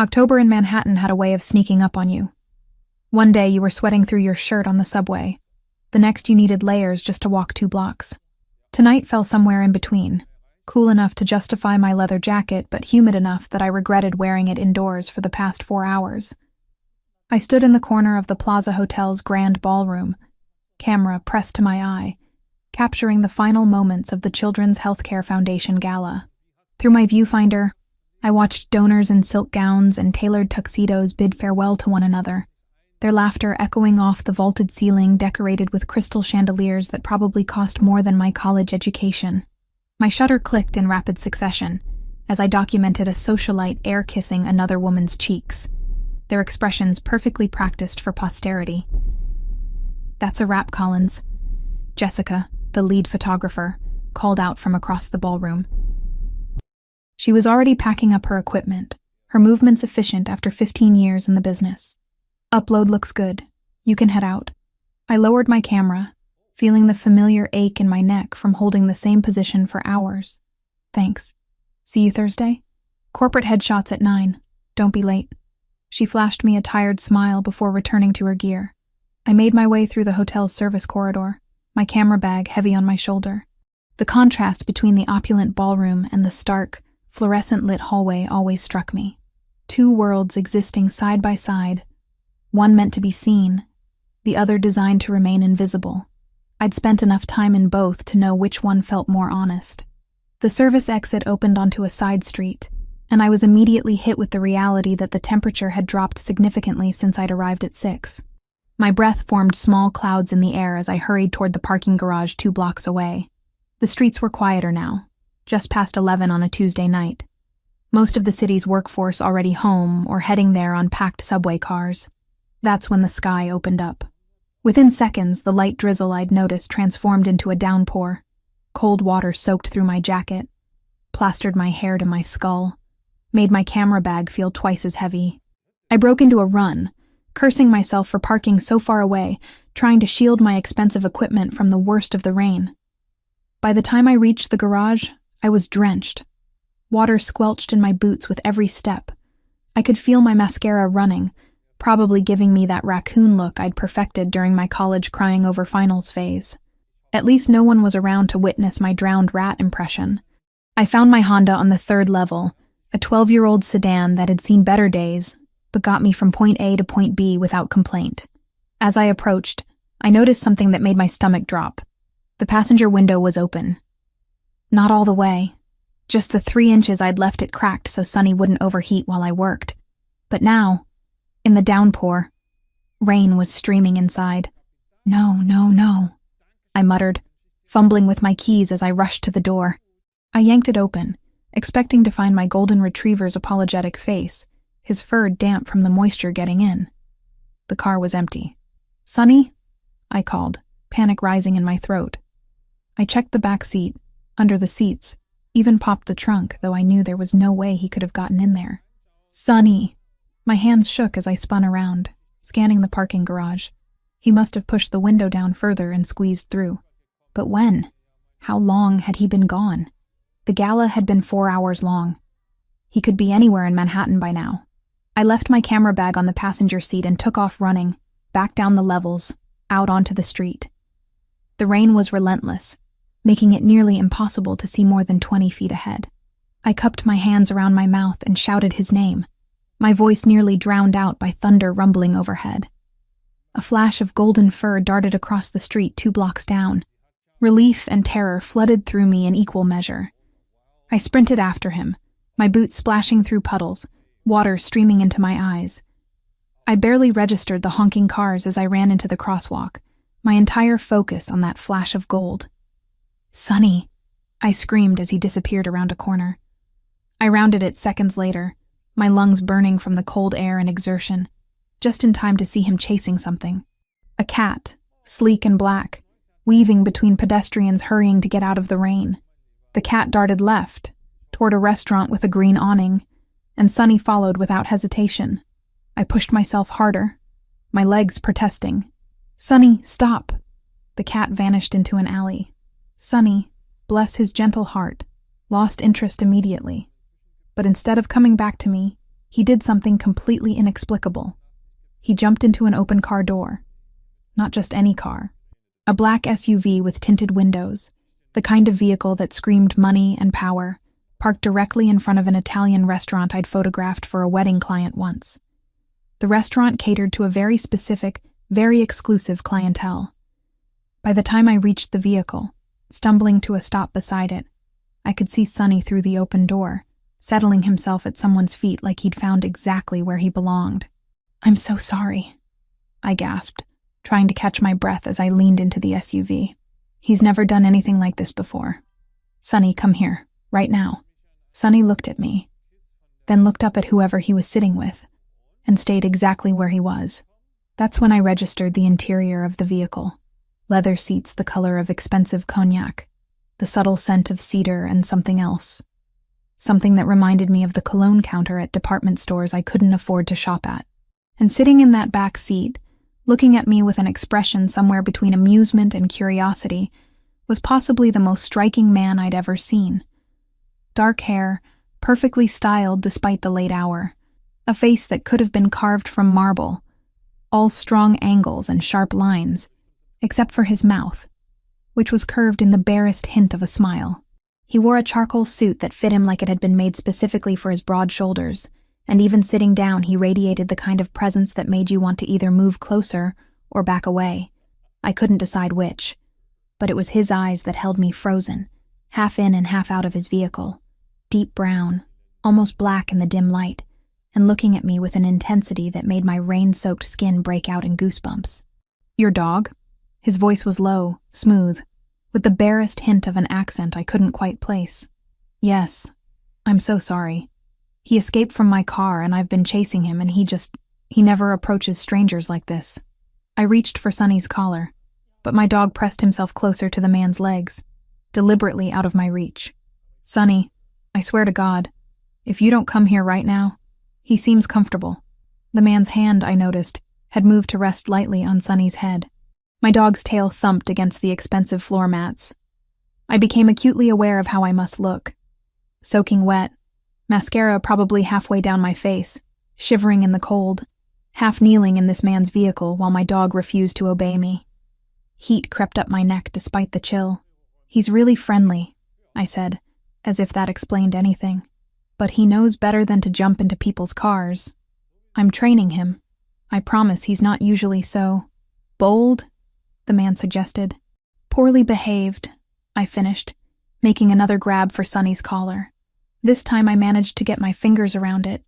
October in Manhattan had a way of sneaking up on you. One day you were sweating through your shirt on the subway. The next you needed layers just to walk 2 blocks. Tonight fell somewhere in between, cool enough to justify my leather jacket, but humid enough that I regretted wearing it indoors for the past 4 hours. I stood in the corner of the Plaza Hotel's grand ballroom, camera pressed to my eye, capturing the final moments of the Children's Healthcare Foundation Gala. Through my viewfinder, I watched donors in silk gowns and tailored tuxedos bid farewell to one another, their laughter echoing off the vaulted ceiling decorated with crystal chandeliers that probably cost more than my college education. My shutter clicked in rapid succession as I documented a socialite air-kissing another woman's cheeks, their expressions perfectly practiced for posterity. "That's a wrap, Collins," Jessica, the lead photographer, called out from across the ballroom. She was already packing up her equipment, her movements efficient after 15 years in the business. "Upload looks good. You can head out." I lowered my camera, feeling the familiar ache in my neck from holding the same position for hours. "Thanks. See you Thursday? Corporate headshots at 9. Don't be late." She flashed me a tired smile before returning to her gear. I made my way through the hotel's service corridor, my camera bag heavy on my shoulder. The contrast between the opulent ballroom and the stark, fluorescent-lit hallway always struck me. 2 worlds existing side by side, one meant to be seen, the other designed to remain invisible. I'd spent enough time in both to know which one felt more honest. The service exit opened onto a side street, and I was immediately hit with the reality that the temperature had dropped significantly since I'd arrived at 6. My breath formed small clouds in the air as I hurried toward the parking garage 2 blocks away. The streets were quieter now, just past 11 on a Tuesday night. Most of the city's workforce already home or heading there on packed subway cars. That's when the sky opened up. Within seconds, the light drizzle I'd noticed transformed into a downpour. Cold water soaked through my jacket, plastered my hair to my skull, made my camera bag feel twice as heavy. I broke into a run, cursing myself for parking so far away, trying to shield my expensive equipment from the worst of the rain. By the time I reached the garage, I was drenched. Water squelched in my boots with every step. I could feel my mascara running, probably giving me that raccoon look I'd perfected during my college crying over finals phase. At least no one was around to witness my drowned rat impression. I found my Honda on the 3rd level, a 12-year-old sedan that had seen better days, but got me from point A to point B without complaint. As I approached, I noticed something that made my stomach drop. The passenger window was open. Not all the way. Just the 3 inches I'd left it cracked so Sunny wouldn't overheat while I worked. But now, in the downpour, rain was streaming inside. "No, no, no," I muttered, fumbling with my keys as I rushed to the door. I yanked it open, expecting to find my golden retriever's apologetic face, his fur damp from the moisture getting in. The car was empty. "Sunny?" I called, panic rising in my throat. I checked the back seat, under the seats, even popped the trunk, though I knew there was no way he could have gotten in there. "Sunny!" My hands shook as I spun around, scanning the parking garage. He must have pushed the window down further and squeezed through. But when? How long had he been gone? The gala had been 4 hours long. He could be anywhere in Manhattan by now. I left my camera bag on the passenger seat and took off running, back down the levels, out onto the street. The rain was relentless, making it nearly impossible to see more than 20 feet ahead. I cupped my hands around my mouth and shouted his name, my voice nearly drowned out by thunder rumbling overhead. A flash of golden fur darted across the street 2 blocks down. Relief and terror flooded through me in equal measure. I sprinted after him, my boots splashing through puddles, water streaming into my eyes. I barely registered the honking cars as I ran into the crosswalk, my entire focus on that flash of gold. "Sunny!" I screamed as he disappeared around a corner. I rounded it seconds later, my lungs burning from the cold air and exertion, just in time to see him chasing something. A cat, sleek and black, weaving between pedestrians hurrying to get out of the rain. The cat darted left, toward a restaurant with a green awning, and Sunny followed without hesitation. I pushed myself harder, my legs protesting. "Sunny, stop!" The cat vanished into an alley. Sunny, bless his gentle heart, lost interest immediately. But instead of coming back to me, He did something completely inexplicable. He jumped into an open car door. Not just any car. A black SUV with tinted windows, the kind of vehicle that screamed money and power, parked directly in front of an Italian restaurant I'd photographed for a wedding client once. The restaurant catered to a very specific, very exclusive clientele. By the time I reached the vehicle, stumbling to a stop beside it, I could see Sonny through the open door, settling himself at someone's feet like he'd found exactly where he belonged. "I'm so sorry," I gasped, trying to catch my breath as I leaned into the SUV. "He's never done anything like this before. Sonny, come here, right now." Sonny looked at me, then looked up at whoever he was sitting with, and stayed exactly where he was. That's when I registered the interior of the vehicle. Leather seats the color of expensive cognac, the subtle scent of cedar and something else. Something that reminded me of the cologne counter at department stores I couldn't afford to shop at. And sitting in that back seat, looking at me with an expression somewhere between amusement and curiosity, was possibly the most striking man I'd ever seen. Dark hair, perfectly styled despite the late hour, a face that could have been carved from marble, all strong angles and sharp lines, except for his mouth, which was curved in the barest hint of a smile. He wore a charcoal suit that fit him like it had been made specifically for his broad shoulders, and even sitting down he radiated the kind of presence that made you want to either move closer or back away. I couldn't decide which, but it was his eyes that held me frozen, half in and half out of his vehicle, deep brown, almost black in the dim light, and looking at me with an intensity that made my rain-soaked skin break out in goosebumps. "Your dog?" His voice was low, smooth, with the barest hint of an accent I couldn't quite place. "Yes. I'm so sorry. He escaped from my car and I've been chasing him and he never approaches strangers like this." I reached for Sonny's collar, but my dog pressed himself closer to the man's legs, deliberately out of my reach. "Sonny, I swear to God, if you don't come here right now..." "He seems comfortable." The man's hand, I noticed, had moved to rest lightly on Sonny's head. My dog's tail thumped against the expensive floor mats. I became acutely aware of how I must look. Soaking wet, mascara probably halfway down my face, shivering in the cold, half kneeling in this man's vehicle while my dog refused to obey me. Heat crept up my neck despite the chill. "He's really friendly," I said, as if that explained anything. "But he knows better than to jump into people's cars. I'm training him. I promise he's not usually so bold," the man suggested. "Poorly behaved," I finished, making another grab for Sonny's collar. This time I managed to get my fingers around it,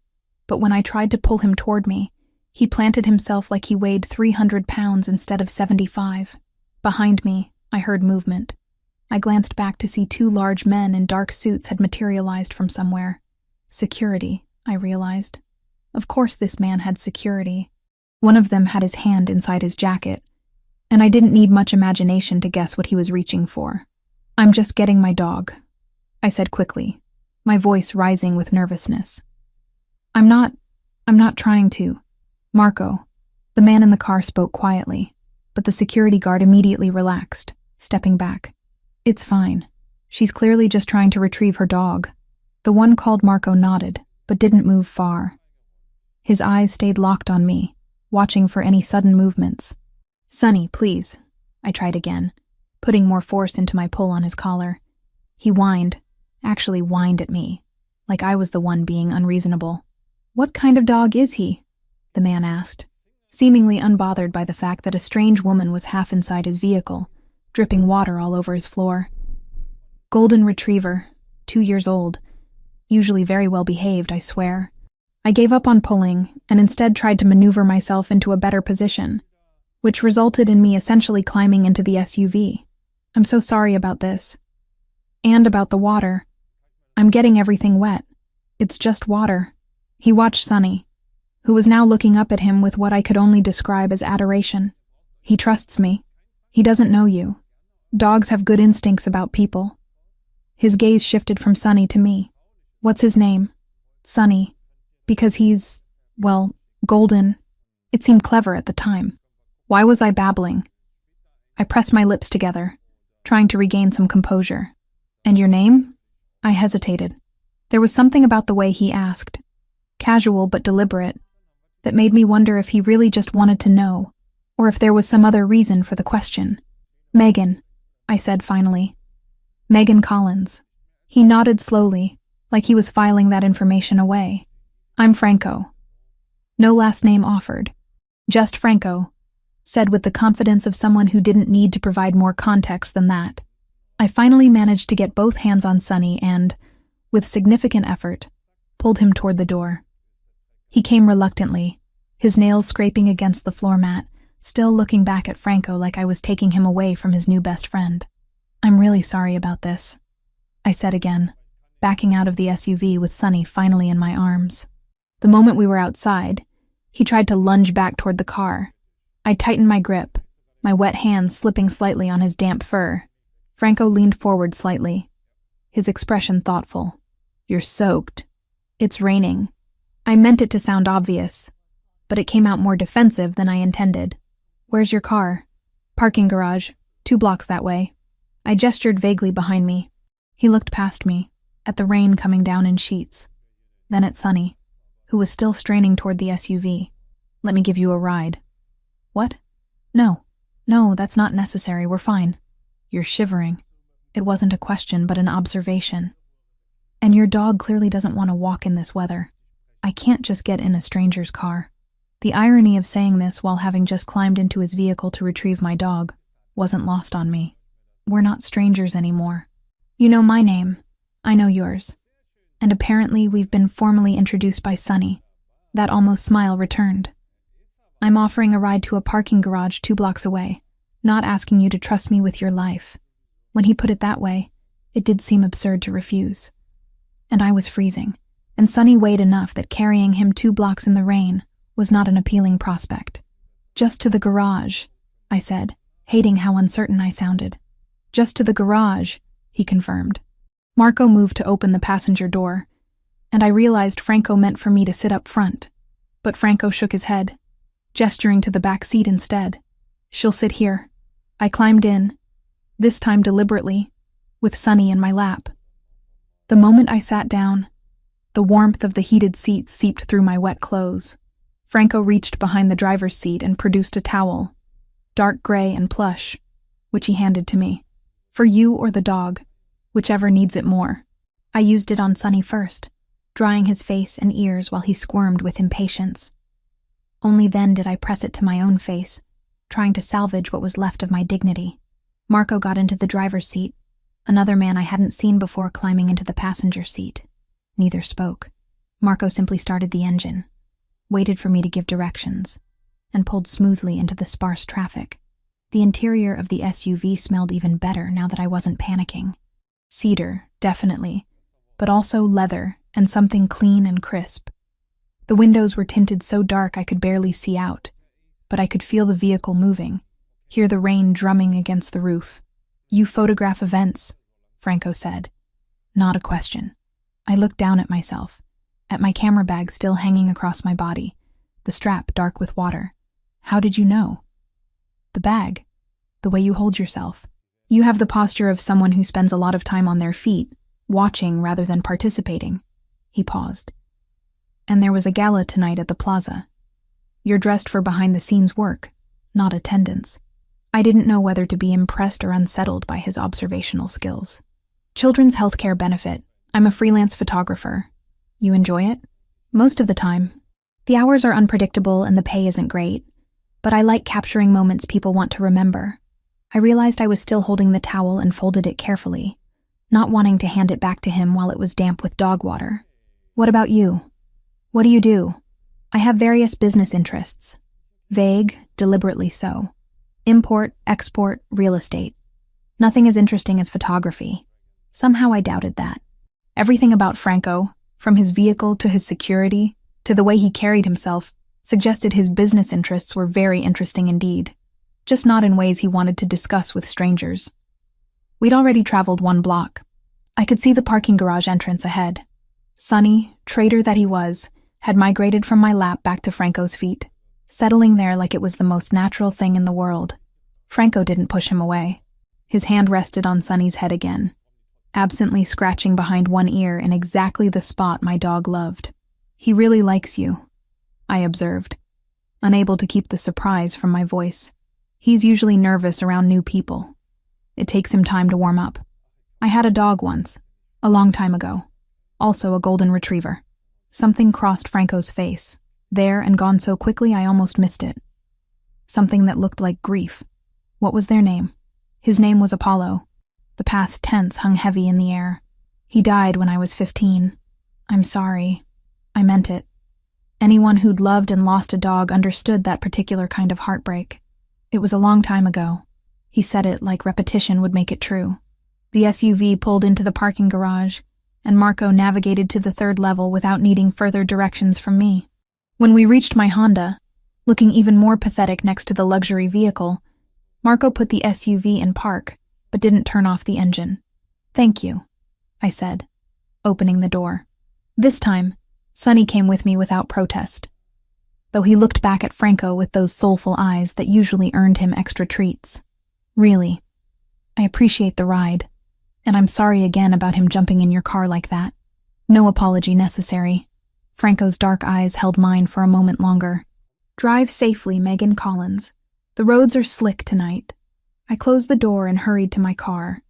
but when I tried to pull him toward me, he planted himself like he weighed 300 pounds instead of 75. Behind me, I heard movement. I glanced back to see 2 large men in dark suits had materialized from somewhere. Security, I realized. Of course this man had security. One of them had his hand inside his jacket, and I didn't need much imagination to guess what he was reaching for. "I'm just getting my dog," I said quickly, my voice rising with nervousness. I'm not trying to. Marco." The man in the car spoke quietly, but the security guard immediately relaxed, stepping back. "It's fine. She's clearly just trying to retrieve her dog." The one called Marco nodded, but didn't move far. His eyes stayed locked on me, watching for any sudden movements. "Sonny, please," I tried again, putting more force into my pull on his collar. He whined at me, like I was the one being unreasonable. "What kind of dog is he?" the man asked, seemingly unbothered by the fact that a strange woman was half inside his vehicle, dripping water all over his floor. "Golden retriever, 2 years old. Usually very well behaved, I swear." I gave up on pulling and instead tried to maneuver myself into a better position, which resulted in me essentially climbing into the SUV. "I'm so sorry about this. And about the water. I'm getting everything wet. It's just water." He watched Sonny, who was now looking up at him with what I could only describe as adoration. "He trusts me. He doesn't know you. Dogs have good instincts about people." His gaze shifted from Sonny to me. "What's his name?" "Sonny. Because he's, well, golden." It seemed clever at the time. Why was I babbling? I pressed my lips together, trying to regain some composure. "And your name?" I hesitated. There was something about the way he asked. casual but deliberate, that made me wonder if he really just wanted to know, or if there was some other reason for the question. "Megan," I said finally. "Megan Collins." He nodded slowly, like he was filing that information away. "I'm Franco." No last name offered. "Just Franco," said with the confidence of someone who didn't need to provide more context than that. I finally managed to get both hands on Sonny and, with significant effort, pulled him toward the door. He came reluctantly, his nails scraping against the floor mat, still looking back at Franco like I was taking him away from his new best friend. "I'm really sorry about this," I said again, backing out of the SUV with Sonny finally in my arms. The moment we were outside, he tried to lunge back toward the car. I tightened my grip, my wet hands slipping slightly on his damp fur. Franco leaned forward slightly, his expression thoughtful. "You're soaked. It's raining." I meant it to sound obvious, but it came out more defensive than I intended. "Where's your car?" "Parking garage, 2 blocks that way." I gestured vaguely behind me. He looked past me, at the rain coming down in sheets, then at Sonny, who was still straining toward the SUV. "Let me give you a ride." "What?" No, that's not necessary, we're fine." "You're shivering." It wasn't a question, but an observation. "And your dog clearly doesn't want to walk in this weather. I can't just get in a stranger's car." The irony of saying this while having just climbed into his vehicle to retrieve my dog wasn't lost on me. We're not strangers anymore. You know my name. I know yours. And apparently we've been formally introduced by Sonny. That almost smile returned. "I'm offering a ride to a parking garage 2 blocks away, not asking you to trust me with your life." When he put it that way, it did seem absurd to refuse. And I was freezing, and Sonny weighed enough that carrying him 2 blocks in the rain was not an appealing prospect. "Just to the garage," I said, hating how uncertain I sounded. "Just to the garage," he confirmed. Marco moved to open the passenger door, and I realized Franco meant for me to sit up front. But Franco shook his head, gesturing to the back seat instead. "She'll sit here." I climbed in, this time deliberately, with Sonny in my lap. The moment I sat down, the warmth of the heated seat seeped through my wet clothes. Franco reached behind the driver's seat and produced a towel, dark gray and plush, which he handed to me. "For you or the dog, whichever needs it more." I used it on Sonny first, drying his face and ears while he squirmed with impatience. Only then did I press it to my own face, trying to salvage what was left of my dignity. Marco got into the driver's seat, another man I hadn't seen before climbing into the passenger seat. Neither spoke. Marco simply started the engine, waited for me to give directions, and pulled smoothly into the sparse traffic. The interior of the SUV smelled even better now that I wasn't panicking. Cedar, definitely, but also leather and something clean and crisp. The windows were tinted so dark I could barely see out, but I could feel the vehicle moving, hear the rain drumming against the roof. "You photograph events," Franco said. Not a question. I looked down at myself, at my camera bag still hanging across my body, the strap dark with water. "How did you know?" "The bag. The way you hold yourself. You have the posture of someone who spends a lot of time on their feet, watching rather than participating." He paused. "And there was a gala tonight at the plaza. You're dressed for behind-the-scenes work, not attendance." I didn't know whether to be impressed or unsettled by his observational skills. "Children's healthcare benefit. I'm a freelance photographer. You enjoy it?" "Most of the time. The hours are unpredictable and the pay isn't great, but I like capturing moments people want to remember." I realized I was still holding the towel and folded it carefully, not wanting to hand it back to him while it was damp with dog water. "What about you? What do you do?" "I have various business interests. Vague, deliberately so. Import, export, real estate. Nothing as interesting as photography." Somehow I doubted that. Everything about Franco, from his vehicle to his security, to the way he carried himself, suggested his business interests were very interesting indeed, just not in ways he wanted to discuss with strangers. We'd already traveled 1 block. I could see the parking garage entrance ahead. Sonny, traitor that he was, had migrated from my lap back to Franco's feet, settling there like it was the most natural thing in the world. Franco didn't push him away. His hand rested on Sonny's head again, absently scratching behind one ear in exactly the spot my dog loved. He really likes you, I observed, unable to keep the surprise from my voice. He's usually nervous around new people. It takes him time to warm up. I had a dog once, a long time ago, also a golden retriever. Something crossed Franco's face, there and gone so quickly I almost missed it. Something that looked like grief. What was their name? His name was Apollo. The past tense hung heavy in the air. He died when I was 15. I'm sorry. I meant it. Anyone who'd loved and lost a dog understood that particular kind of heartbreak. It was a long time ago. He said it like repetition would make it true. The SUV pulled into the parking garage, and Marco navigated to the 3rd level without needing further directions from me. When we reached my Honda, looking even more pathetic next to the luxury vehicle, Marco put the SUV in park, but didn't turn off the engine. "Thank you," I said, opening the door. This time, Sonny came with me without protest, though he looked back at Franco with those soulful eyes that usually earned him extra treats. "Really, I appreciate the ride, and I'm sorry again about him jumping in your car like that. No apology necessary." Franco's dark eyes held mine for a moment longer. "Drive safely, Megan Collins. The roads are slick tonight." I closed the door and hurried to my car,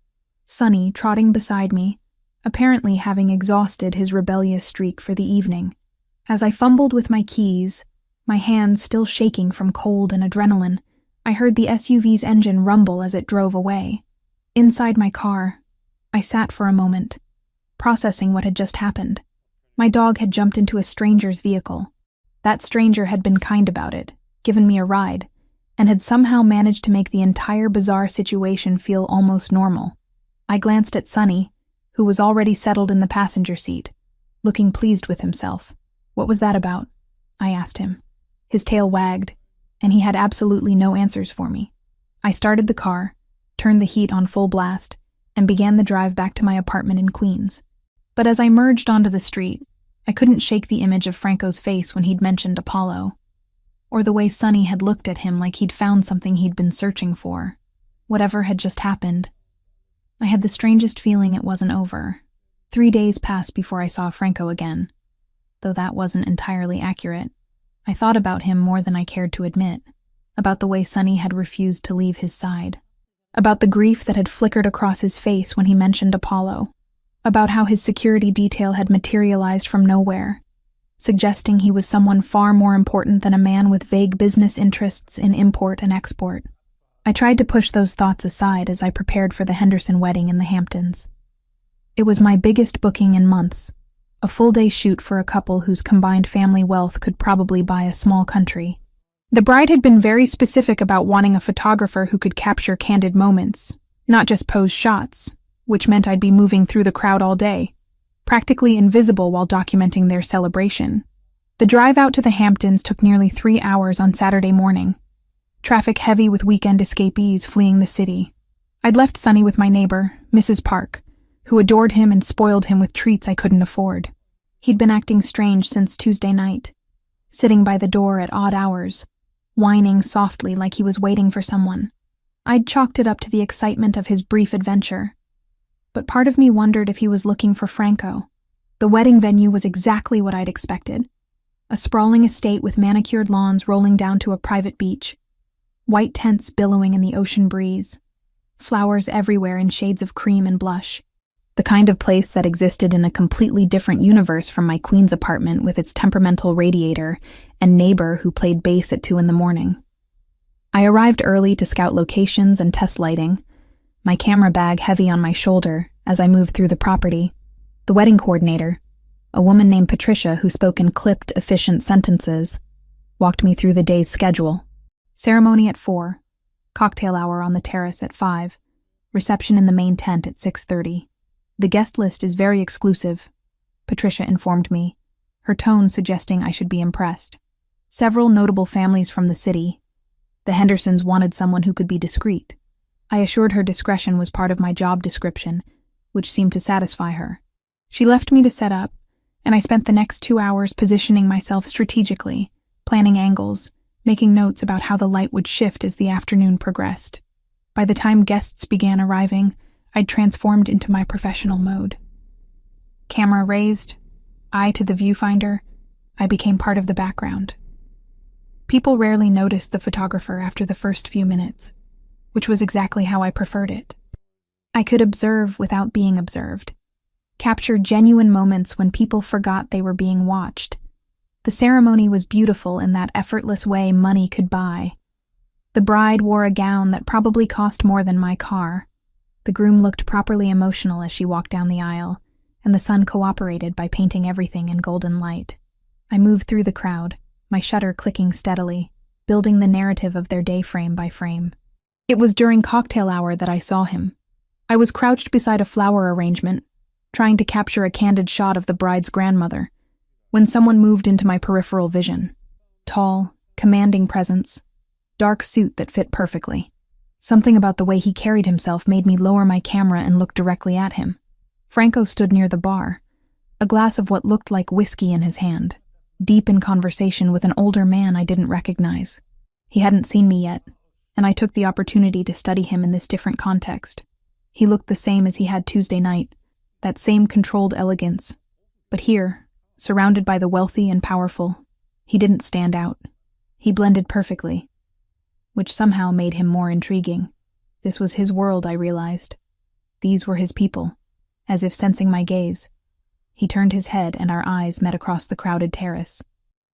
Sonny trotting beside me, apparently having exhausted his rebellious streak for the evening. As I fumbled with my keys, my hands still shaking from cold and adrenaline, I heard the SUV's engine rumble as it drove away. Inside my car, I sat for a moment, processing what had just happened. My dog had jumped into a stranger's vehicle. That stranger had been kind about it, given me a ride, and had somehow managed to make the entire bizarre situation feel almost normal. I glanced at Sonny, who was already settled in the passenger seat, looking pleased with himself. "What was that about?" I asked him. His tail wagged, and he had absolutely no answers for me. I started the car, turned the heat on full blast, and began the drive back to my apartment in Queens. But as I merged onto the street, I couldn't shake the image of Franco's face when he'd mentioned Apollo, or the way Sonny had looked at him like he'd found something he'd been searching for. Whatever had just happened, I had the strangest feeling it wasn't over. 3 days passed before I saw Franco again, though that wasn't entirely accurate. I thought about him more than I cared to admit, about the way Sonny had refused to leave his side, about the grief that had flickered across his face when he mentioned Apollo, about how his security detail had materialized from nowhere, suggesting he was someone far more important than a man with vague business interests in import and export. I tried to push those thoughts aside as I prepared for the Henderson wedding in the Hamptons. It was my biggest booking in months, a full-day shoot for a couple whose combined family wealth could probably buy a small country. The bride had been very specific about wanting a photographer who could capture candid moments, not just pose shots, which meant I'd be moving through the crowd all day, practically invisible while documenting their celebration. The drive out to the Hamptons took nearly 3 hours on Saturday morning, traffic heavy with weekend escapees fleeing the city. I'd left Sonny with my neighbor, Mrs. Park, who adored him and spoiled him with treats I couldn't afford. He'd been acting strange since Tuesday night, sitting by the door at odd hours, whining softly like he was waiting for someone. I'd chalked it up to the excitement of his brief adventure, but part of me wondered if he was looking for Franco. The wedding venue was exactly what I'd expected. A sprawling estate with manicured lawns rolling down to a private beach, white tents billowing in the ocean breeze, flowers everywhere in shades of cream and blush. The kind of place that existed in a completely different universe from my Queens apartment with its temperamental radiator and neighbor who played bass at 2 a.m. I arrived early to scout locations and test lighting, my camera bag heavy on my shoulder as I moved through the property. The wedding coordinator, a woman named Patricia who spoke in clipped, efficient sentences, walked me through the day's schedule. Ceremony at 4, cocktail hour on the terrace at 5, reception in the main tent at 6:30. "The guest list is very exclusive," Patricia informed me, her tone suggesting I should be impressed. Several notable families from the city. The Hendersons wanted someone who could be discreet. I assured her discretion was part of my job description, which seemed to satisfy her. She left me to set up, and I spent the next 2 hours positioning myself strategically, planning angles, making notes about how the light would shift as the afternoon progressed. By the time guests began arriving, I'd transformed into my professional mode. Camera raised, eye to the viewfinder, I became part of the background. People rarely noticed the photographer after the first few minutes, which was exactly how I preferred it. I could observe without being observed, capture genuine moments when people forgot they were being watched. The ceremony was beautiful in that effortless way money could buy. The bride wore a gown that probably cost more than my car. The groom looked properly emotional as she walked down the aisle, and the sun cooperated by painting everything in golden light. I moved through the crowd, my shutter clicking steadily, building the narrative of their day frame by frame. It was during cocktail hour that I saw him. I was crouched beside a flower arrangement, trying to capture a candid shot of the bride's grandmother, when someone moved into my peripheral vision. Tall, commanding presence, dark suit that fit perfectly. Something about the way he carried himself made me lower my camera and look directly at him. Franco stood near the bar, a glass of what looked like whiskey in his hand, deep in conversation with an older man I didn't recognize. He hadn't seen me yet, and I took the opportunity to study him in this different context. He looked the same as he had Tuesday night, that same controlled elegance. But here, surrounded by the wealthy and powerful, he didn't stand out. He blended perfectly, which somehow made him more intriguing. This was his world, I realized. These were his people. As if sensing my gaze, he turned his head and our eyes met across the crowded terrace.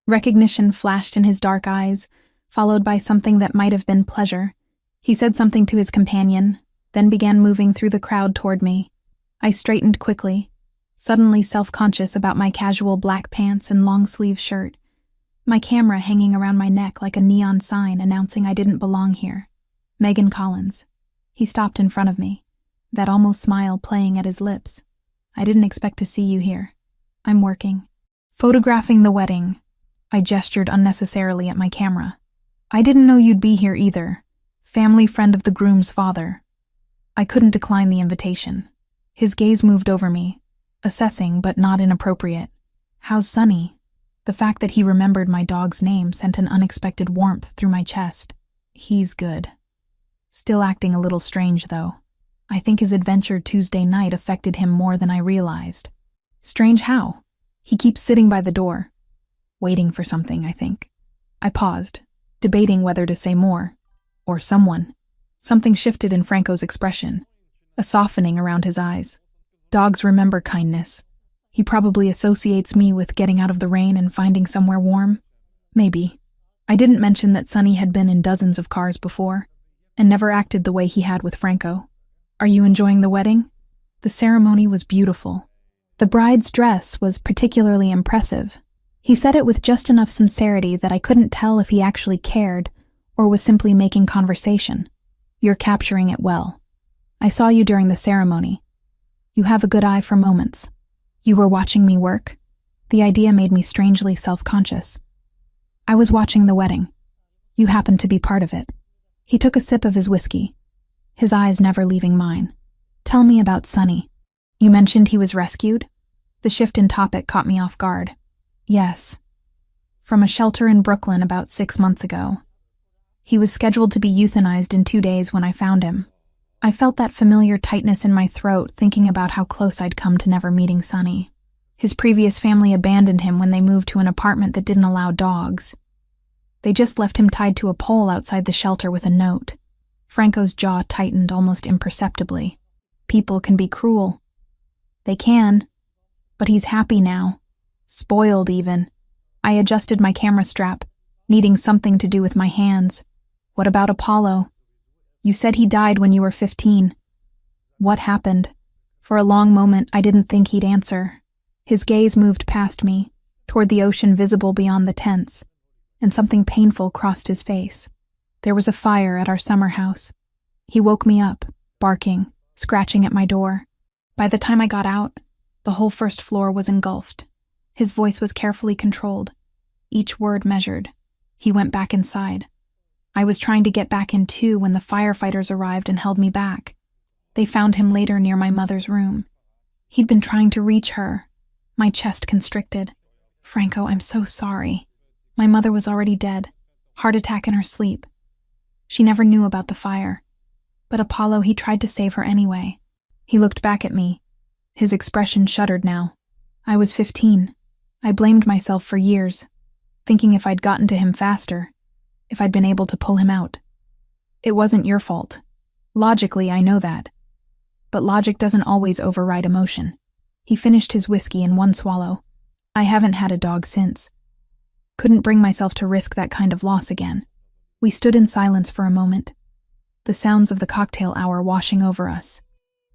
Recognition flashed in his dark eyes, followed by something that might have been pleasure. He said something to his companion, then began moving through the crowd toward me. I straightened quickly, suddenly self-conscious about my casual black pants and long-sleeve shirt, my camera hanging around my neck like a neon sign announcing I didn't belong here. Megan Collins. He stopped in front of me, that almost smile playing at his lips. I didn't expect to see you here. I'm working. Photographing the wedding. I gestured unnecessarily at my camera. I didn't know you'd be here either. Family friend of the groom's father. I couldn't decline the invitation. His gaze moved over me, assessing but not inappropriate. How's Sonny? The fact that he remembered my dog's name sent an unexpected warmth through my chest. He's good. Still acting a little strange, though. I think his adventure Tuesday night affected him more than I realized. Strange how? He keeps sitting by the door, waiting for something, I think. I paused, debating whether to say more, or someone. Something shifted in Franco's expression, a softening around his eyes. Dogs remember kindness. He probably associates me with getting out of the rain and finding somewhere warm. Maybe. I didn't mention that Sonny had been in dozens of cars before, and never acted the way he had with Franco. Are you enjoying the wedding? The ceremony was beautiful. The bride's dress was particularly impressive. He said it with just enough sincerity that I couldn't tell if he actually cared or was simply making conversation. You're capturing it well. I saw you during the ceremony. You have a good eye for moments. You were watching me work? The idea made me strangely self-conscious. I was watching the wedding. You happened to be part of it. He took a sip of his whiskey, his eyes never leaving mine. Tell me about Sonny. You mentioned he was rescued? The shift in topic caught me off guard. Yes. From a shelter in Brooklyn about 6 months ago. He was scheduled to be euthanized in 2 days when I found him. I felt that familiar tightness in my throat thinking about how close I'd come to never meeting Sonny. His previous family abandoned him when they moved to an apartment that didn't allow dogs. They just left him tied to a pole outside the shelter with a note. Franco's jaw tightened almost imperceptibly. People can be cruel. They can. But he's happy now. Spoiled even. I adjusted my camera strap, needing something to do with my hands. What about Apollo? You said he died when you were 15. What happened? For a long moment, I didn't think he'd answer. His gaze moved past me, toward the ocean visible beyond the tents, and something painful crossed his face. There was a fire at our summer house. He woke me up, barking, scratching at my door. By the time I got out, the whole first floor was engulfed. His voice was carefully controlled, each word measured. He went back inside. I was trying to get back in too when the firefighters arrived and held me back. They found him later near my mother's room. He'd been trying to reach her. My chest constricted. Franco, I'm so sorry. My mother was already dead. Heart attack in her sleep. She never knew about the fire. But Apollo, he tried to save her anyway. He looked back at me. His expression shuddered now. I was 15. I blamed myself for years, thinking if I'd gotten to him faster, if I'd been able to pull him out. It wasn't your fault. Logically, I know that. But logic doesn't always override emotion. He finished his whiskey in one swallow. I haven't had a dog since. Couldn't bring myself to risk that kind of loss again. We stood in silence for a moment, the sounds of the cocktail hour washing over us.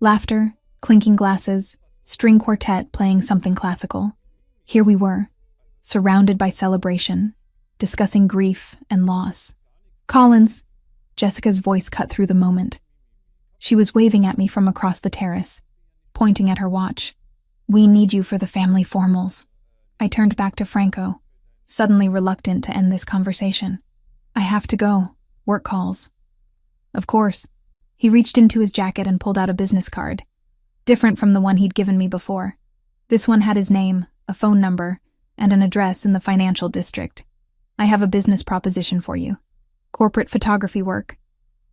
Laughter, clinking glasses, string quartet playing something classical. Here we were, surrounded by celebration, discussing grief and loss. "Collins," Jessica's voice cut through the moment. She was waving at me from across the terrace, pointing at her watch. "We need you for the family formals." I turned back to Franco, suddenly reluctant to end this conversation. "I have to go. Work calls." "Of course." He reached into his jacket and pulled out a business card, different from the one he'd given me before. This one had his name, a phone number, and an address in the financial district. "I have a business proposition for you. Corporate photography work.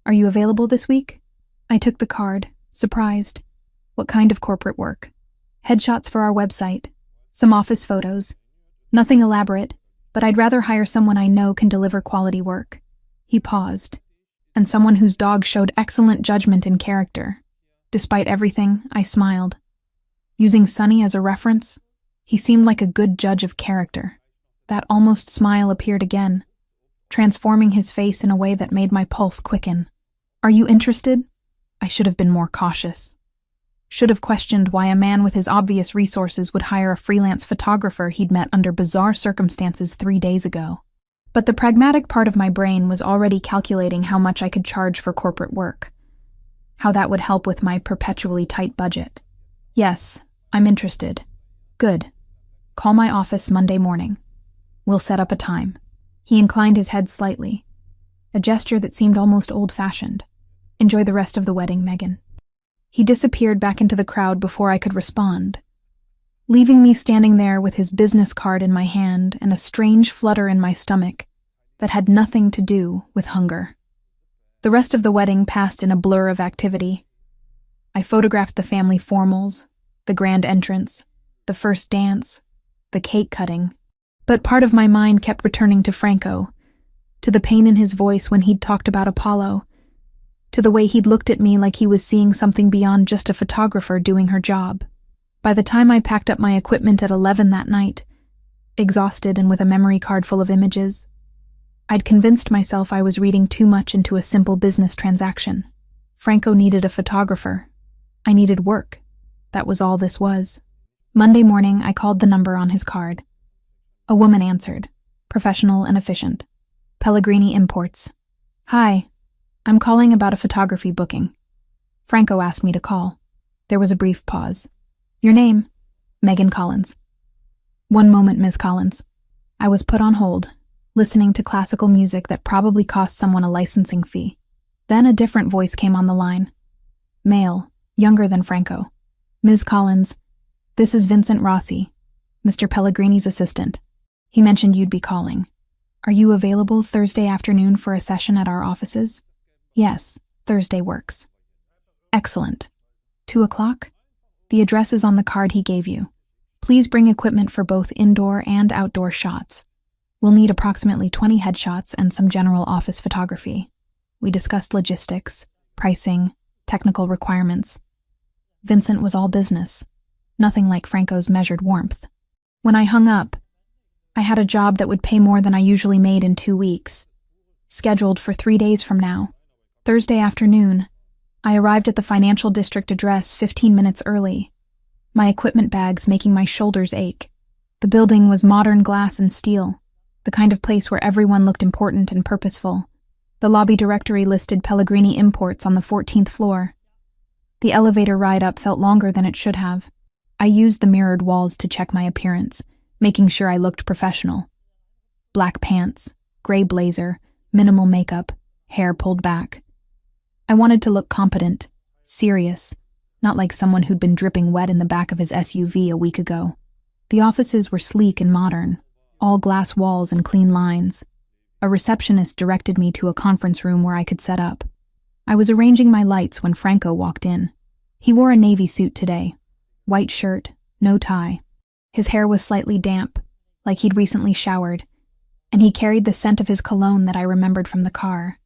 Are you available this week?" I took the card, surprised. "What kind of corporate work?" "Headshots for our website. Some office photos. Nothing elaborate, but I'd rather hire someone I know can deliver quality work." He paused. "And someone whose dog showed excellent judgment and character." Despite everything, I smiled. Using Sonny as a reference, he seemed like a good judge of character. That almost smile appeared again, transforming his face in a way that made my pulse quicken. "Are you interested?" I should have been more cautious. Should have questioned why a man with his obvious resources would hire a freelance photographer he'd met under bizarre circumstances 3 days ago. But the pragmatic part of my brain was already calculating how much I could charge for corporate work, how that would help with my perpetually tight budget. "Yes, I'm interested." "Good. Call my office Monday morning. We'll set up a time." He inclined his head slightly, a gesture that seemed almost old-fashioned. "Enjoy the rest of the wedding, Megan." He disappeared back into the crowd before I could respond, leaving me standing there with his business card in my hand and a strange flutter in my stomach that had nothing to do with hunger. The rest of the wedding passed in a blur of activity. I photographed the family formals, the grand entrance, the first dance, the cake cutting, but part of my mind kept returning to Franco, to the pain in his voice when he'd talked about Apollo, to the way he'd looked at me like he was seeing something beyond just a photographer doing her job. By the time I packed up my equipment at 11 that night, exhausted and with a memory card full of images, I'd convinced myself I was reading too much into a simple business transaction. Franco needed a photographer. I needed work. That was all this was. Monday morning, I called the number on his card. A woman answered, professional and efficient. "Pellegrini Imports." "Hi, I'm calling about a photography booking." Franco asked me to call. There was a brief pause. "Your name?" "Megan Collins." "One moment, Ms. Collins." I was put on hold, listening to classical music that probably cost someone a licensing fee. Then a different voice came on the line. Male, younger than Franco. "Ms. Collins, this is Vincent Rossi, Mr. Pellegrini's assistant. He mentioned you'd be calling. Are you available Thursday afternoon for a session at our offices?" "Yes, Thursday works." "Excellent. 2:00? The address is on the card he gave you. Please bring equipment for both indoor and outdoor shots. We'll need approximately 20 headshots and some general office photography." We discussed logistics, pricing, technical requirements. Vincent was all business, nothing like Franco's measured warmth. When I hung up, I had a job that would pay more than I usually made in 2 weeks, scheduled for 3 days from now. Thursday afternoon, I arrived at the financial district address 15 minutes early, my equipment bags making my shoulders ache. The building was modern glass and steel, the kind of place where everyone looked important and purposeful. The lobby directory listed Pellegrini Imports on the 14th floor. The elevator ride up felt longer than it should have. I used the mirrored walls to check my appearance, making sure I looked professional. Black pants, gray blazer, minimal makeup, hair pulled back. I wanted to look competent, serious, not like someone who'd been dripping wet in the back of his SUV a week ago. The offices were sleek and modern, all glass walls and clean lines. A receptionist directed me to a conference room where I could set up. I was arranging my lights when Franco walked in. He wore a navy suit today, white shirt, no tie. His hair was slightly damp, like he'd recently showered, and he carried the scent of his cologne that I remembered from the car.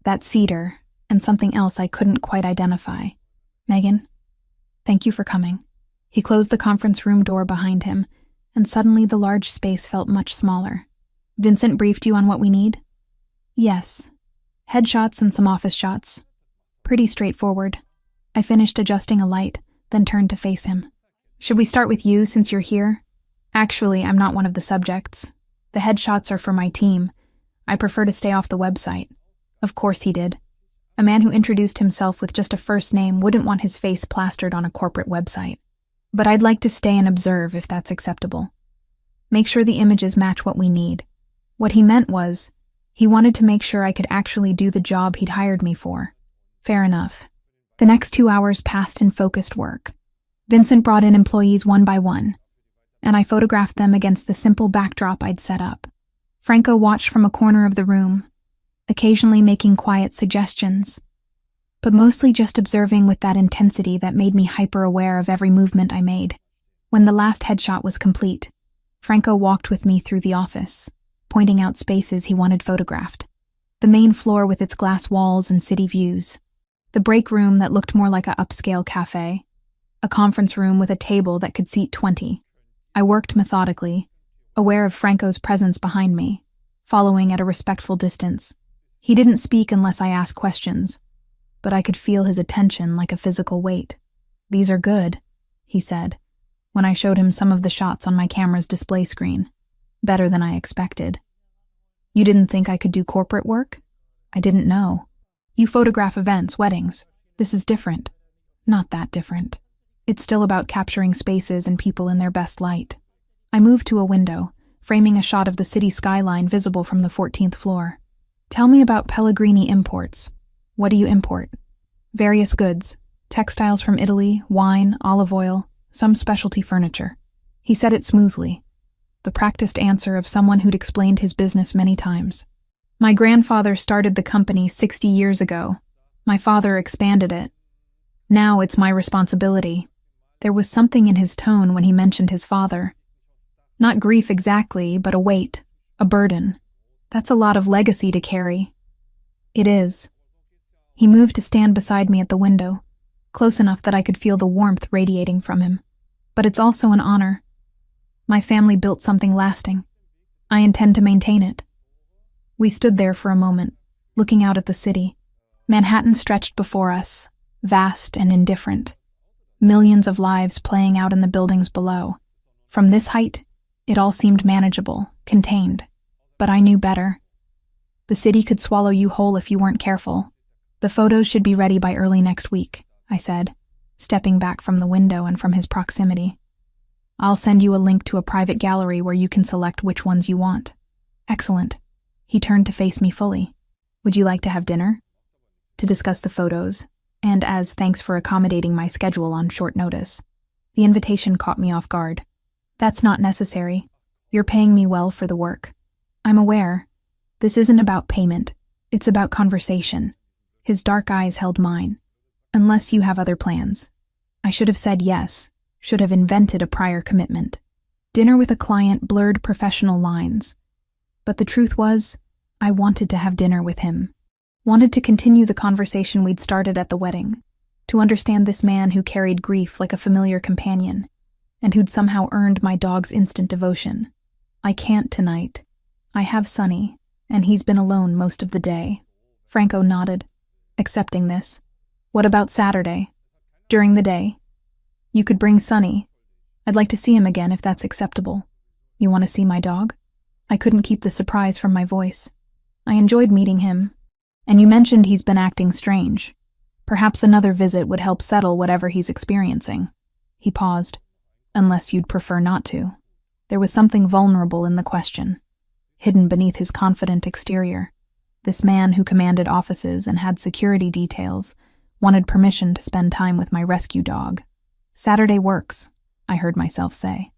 That cedar, and something else I couldn't quite identify. Megan, thank you for coming. He closed the conference room door behind him, and suddenly the large space felt much smaller. Vincent briefed you on what we need? Yes. Headshots and some office shots. Pretty straightforward. I finished adjusting a light, then turned to face him. Should we start with you since you're here? Actually, I'm not one of the subjects. The headshots are for my team. I prefer to stay off the website. Of course he did. A man who introduced himself with just a first name wouldn't want his face plastered on a corporate website. But I'd like to stay and observe if that's acceptable. Make sure the images match what we need. What he meant was, he wanted to make sure I could actually do the job he'd hired me for. Fair enough. The next 2 hours passed in focused work. Vincent brought in employees one by one, and I photographed them against the simple backdrop I'd set up. Franco watched from a corner of the room, occasionally making quiet suggestions, but mostly just observing with that intensity that made me hyper-aware of every movement I made. When the last headshot was complete, Franco walked with me through the office, pointing out spaces he wanted photographed. The main floor with its glass walls and city views, the break room that looked more like an upscale cafe, a conference room with a table that could seat 20. I worked methodically, aware of Franco's presence behind me, following at a respectful distance. He didn't speak unless I asked questions, but I could feel his attention like a physical weight. "These are good," he said, when I showed him some of the shots on my camera's display screen. Better than I expected. "You didn't think I could do corporate work?" "I didn't know. You photograph events, weddings. This is different." "Not that different. It's still about capturing spaces and people in their best light." I moved to a window, framing a shot of the city skyline visible from the 14th floor. "Tell me about Pellegrini Imports. What do you import?" "Various goods. Textiles from Italy, wine, olive oil, some specialty furniture." He said it smoothly, the practiced answer of someone who'd explained his business many times. "My grandfather started the company 60 years ago. My father expanded it. Now it's my responsibility." There was something in his tone when he mentioned his father. Not grief exactly, but a weight, a burden. That's a lot of legacy to carry. "It is." He moved to stand beside me at the window, close enough that I could feel the warmth radiating from him. "But it's also an honor. My family built something lasting. I intend to maintain it." We stood there for a moment, looking out at the city. Manhattan stretched before us, vast and indifferent. Millions of lives playing out in the buildings below. From this height, it all seemed manageable, contained. But I knew better. The city could swallow you whole if you weren't careful. "The photos should be ready by early next week," I said, stepping back from the window and from his proximity. "I'll send you a link to a private gallery where you can select which ones you want." "Excellent." He turned to face me fully. "Would you like to have dinner?" "To discuss the photos, and as thanks for accommodating my schedule on short notice." The invitation caught me off guard. "That's not necessary. You're paying me well for the work." "I'm aware. This isn't about payment. It's about conversation." His dark eyes held mine. "Unless you have other plans." I should have said yes, should have invented a prior commitment. Dinner with a client blurred professional lines. But the truth was, I wanted to have dinner with him. Wanted to continue the conversation we'd started at the wedding, to understand this man who carried grief like a familiar companion, and who'd somehow earned my dog's instant devotion. "I can't tonight. I have Sonny, and he's been alone most of the day." Franco nodded, accepting this. "What about Saturday? During the day? You could bring Sonny. I'd like to see him again if that's acceptable." "You want to see my dog?" I couldn't keep the surprise from my voice. "I enjoyed meeting him. And you mentioned he's been acting strange. Perhaps another visit would help settle whatever he's experiencing." He paused. "Unless you'd prefer not to." There was something vulnerable in the question, hidden beneath his confident exterior. This man who commanded offices and had security details wanted permission to spend time with my rescue dog. "Saturday works," I heard myself say.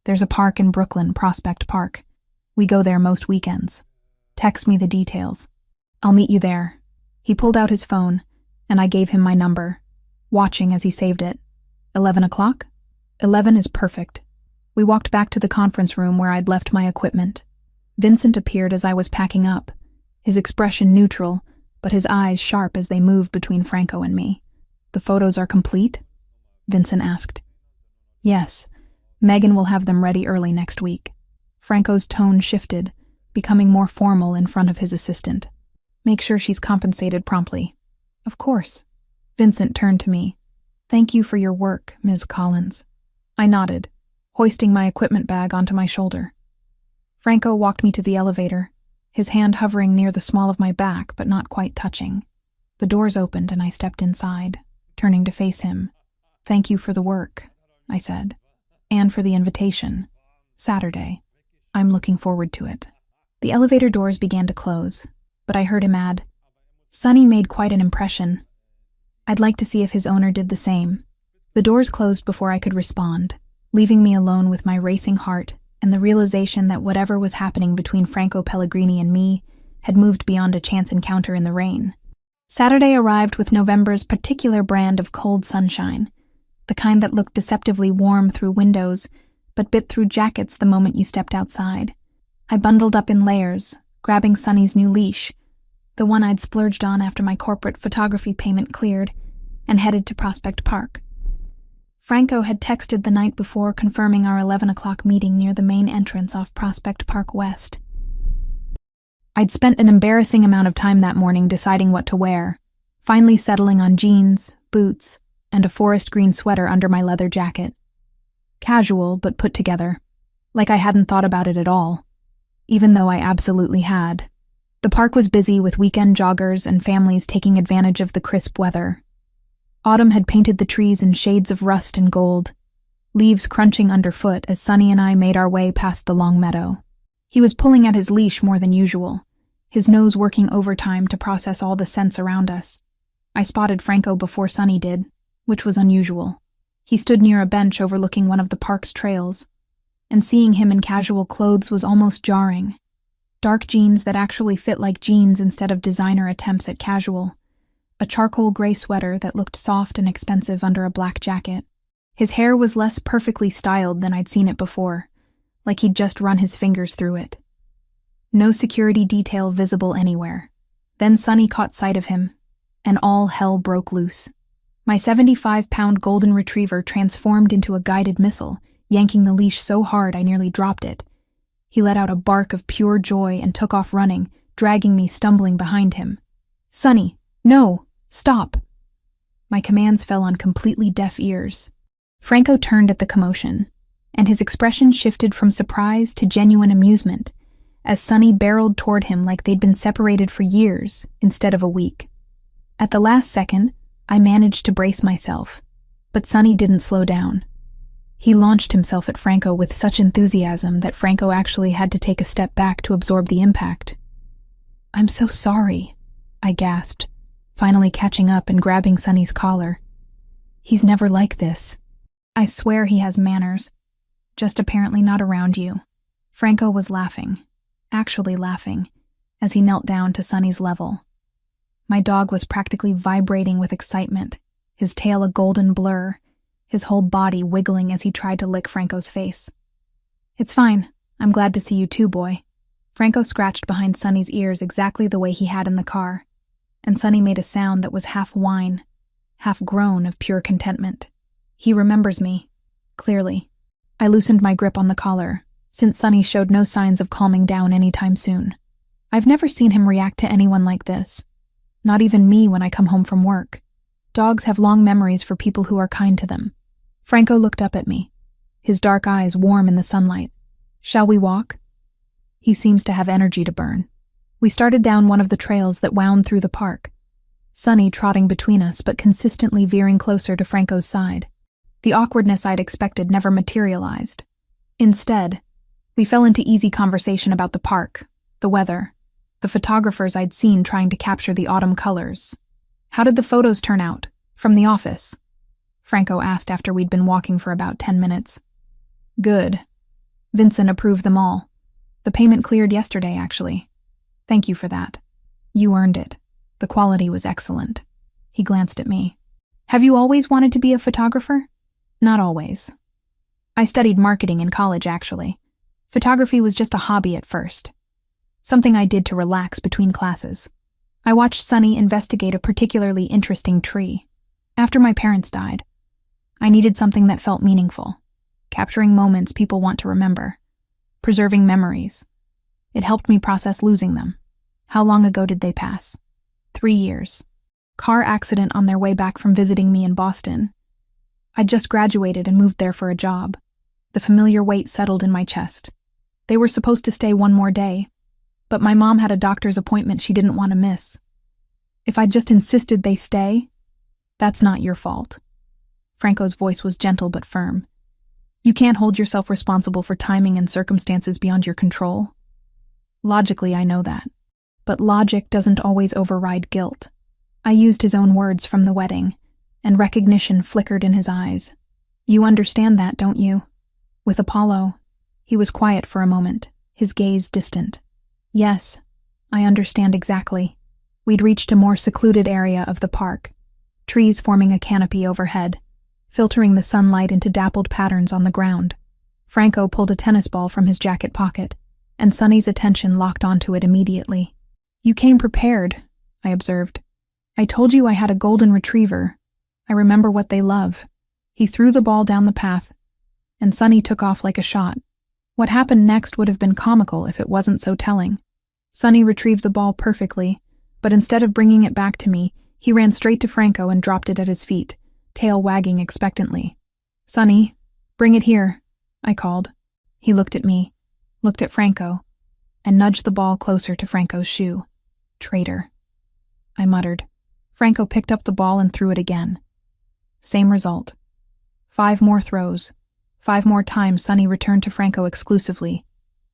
"There's a park in Brooklyn, Prospect Park. We go there most weekends. Text me the details. I'll meet you there." He pulled out his phone, and I gave him my number, watching as he saved it. 11 o'clock? 11 is perfect. We walked back to the conference room where I'd left my equipment. Vincent appeared as I was packing up, his expression neutral, but his eyes sharp as they moved between Franco and me. "The photos are complete?" Vincent asked. "Yes. Megan will have them ready early next week." Franco's tone shifted, becoming more formal in front of his assistant. "Make sure she's compensated promptly." "Of course." Vincent turned to me. "Thank you for your work, Ms. Collins." I nodded, hoisting my equipment bag onto my shoulder. Franco walked me to the elevator, his hand hovering near the small of my back but not quite touching. The doors opened and I stepped inside, turning to face him. "Thank you for the work," I said, "and for the invitation. Saturday. I'm looking forward to it." The elevator doors began to close, but I heard him add, "Sonny made quite an impression. I'd like to see if his owner did the same." The doors closed before I could respond, leaving me alone with my racing heart and the realization that whatever was happening between Franco Pellegrini and me had moved beyond a chance encounter in the rain. Saturday arrived with November's particular brand of cold sunshine, the kind that looked deceptively warm through windows, but bit through jackets the moment you stepped outside. I bundled up in layers, grabbing Sonny's new leash, the one I'd splurged on after my corporate photography payment cleared, and headed to Prospect Park. Franco had texted the night before confirming our 11 o'clock meeting near the main entrance off Prospect Park West. I'd spent an embarrassing amount of time that morning deciding what to wear, finally settling on jeans, boots, and a forest green sweater under my leather jacket. Casual, but put together, like I hadn't thought about it at all, even though I absolutely had. The park was busy with weekend joggers and families taking advantage of the crisp weather. Autumn had painted the trees in shades of rust and gold, leaves crunching underfoot as Sonny and I made our way past the long meadow. He was pulling at his leash more than usual, his nose working overtime to process all the scents around us. I spotted Franco before Sonny did, which was unusual. He stood near a bench overlooking one of the park's trails, and seeing him in casual clothes was almost jarring. Dark jeans that actually fit like jeans instead of designer attempts at casual. A charcoal gray sweater that looked soft and expensive under a black jacket. His hair was less perfectly styled than I'd seen it before, like he'd just run his fingers through it. No security detail visible anywhere. Then Sonny caught sight of him, and all hell broke loose. My 75-pound golden retriever transformed into a guided missile, yanking the leash so hard I nearly dropped it. He let out a bark of pure joy and took off running, dragging me stumbling behind him. "Sonny, no! Stop!" My commands fell on completely deaf ears. Franco turned at the commotion, and his expression shifted from surprise to genuine amusement, as Sonny barreled toward him like they'd been separated for years instead of a week. At the last second, I managed to brace myself, but Sonny didn't slow down. He launched himself at Franco with such enthusiasm that Franco actually had to take a step back to absorb the impact. "I'm so sorry," I gasped, finally catching up and grabbing Sonny's collar. "He's never like this. I swear he has manners, just apparently not around you." Franco was laughing, actually laughing, as he knelt down to Sonny's level. My dog was practically vibrating with excitement, his tail a golden blur, his whole body wiggling as he tried to lick Franco's face. "It's fine. I'm glad to see you too, boy." Franco scratched behind Sonny's ears exactly the way he had in the car, and Sonny made a sound that was half whine, half groan of pure contentment. He remembers me, clearly. I loosened my grip on the collar, since Sonny showed no signs of calming down anytime soon. I've never seen him react to anyone like this. Not even me when I come home from work. Dogs have long memories for people who are kind to them. Franco looked up at me, his dark eyes warm in the sunlight. "Shall we walk?" He seems to have energy to burn. We started down one of the trails that wound through the park, Sonny trotting between us but consistently veering closer to Franco's side. The awkwardness I'd expected never materialized. Instead, we fell into easy conversation about the park, the weather, the photographers I'd seen trying to capture the autumn colors. "How did the photos turn out, from the office?" Franco asked after we'd been walking for about 10 minutes. "Good." Vincent approved them all. "The payment cleared yesterday, actually. Thank you for that. You earned it. The quality was excellent." He glanced at me. "Have you always wanted to be a photographer?" "Not always. I studied marketing in college, actually. Photography was just a hobby at first. Something I did to relax between classes. I watched Sunny investigate a particularly interesting tree. After my parents died, I needed something that felt meaningful. Capturing moments people want to remember. Preserving memories. It helped me process losing them. How long ago did they pass? 3 years. Car accident on their way back from visiting me in Boston. I'd just graduated and moved there for a job. The familiar weight settled in my chest. They were supposed to stay one more day, but my mom had a doctor's appointment she didn't want to miss. If I'd just insisted they stay, that's not your fault. Franco's voice was gentle but firm. You can't hold yourself responsible for timing and circumstances beyond your control. Logically, I know that. But logic doesn't always override guilt. I used his own words from the wedding, and recognition flickered in his eyes. You understand that, don't you? With Apollo, he was quiet for a moment, his gaze distant. Yes, I understand exactly. We'd reached a more secluded area of the park, trees forming a canopy overhead, filtering the sunlight into dappled patterns on the ground. Franco pulled a tennis ball from his jacket pocket, and Sunny's attention locked onto it immediately. You came prepared, I observed. I told you I had a golden retriever. I remember what they love. He threw the ball down the path, and Sunny took off like a shot. What happened next would have been comical if it wasn't so telling. Sunny retrieved the ball perfectly, but instead of bringing it back to me, he ran straight to Franco and dropped it at his feet, tail wagging expectantly. Sunny, bring it here, I called. He looked at me, looked at Franco, and nudged the ball closer to Franco's shoe. Traitor, I muttered. Franco picked up the ball and threw it again. Same result. 5 more throws. 5 more times Sunny returned to Franco exclusively,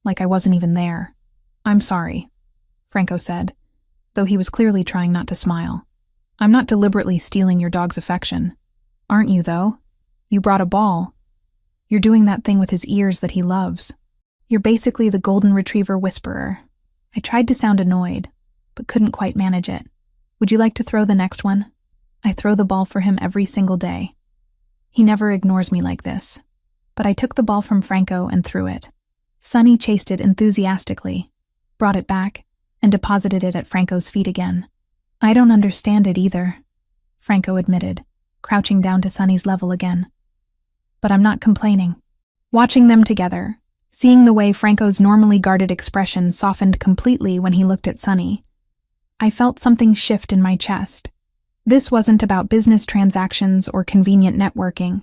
like I wasn't even there. I'm sorry, Franco said, though he was clearly trying not to smile. I'm not deliberately stealing your dog's affection. Aren't you, though? You brought a ball. You're doing that thing with his ears that he loves. You're basically the golden retriever whisperer. I tried to sound annoyed, but couldn't quite manage it. Would you like to throw the next one? I throw the ball for him every single day. He never ignores me like this. But I took the ball from Franco and threw it. Sunny chased it enthusiastically, brought it back, and deposited it at Franco's feet again. I don't understand it either, Franco admitted, crouching down to Sunny's level again. But I'm not complaining. Watching them together, seeing the way Franco's normally guarded expression softened completely when he looked at Sunny, I felt something shift in my chest. This wasn't about business transactions or convenient networking.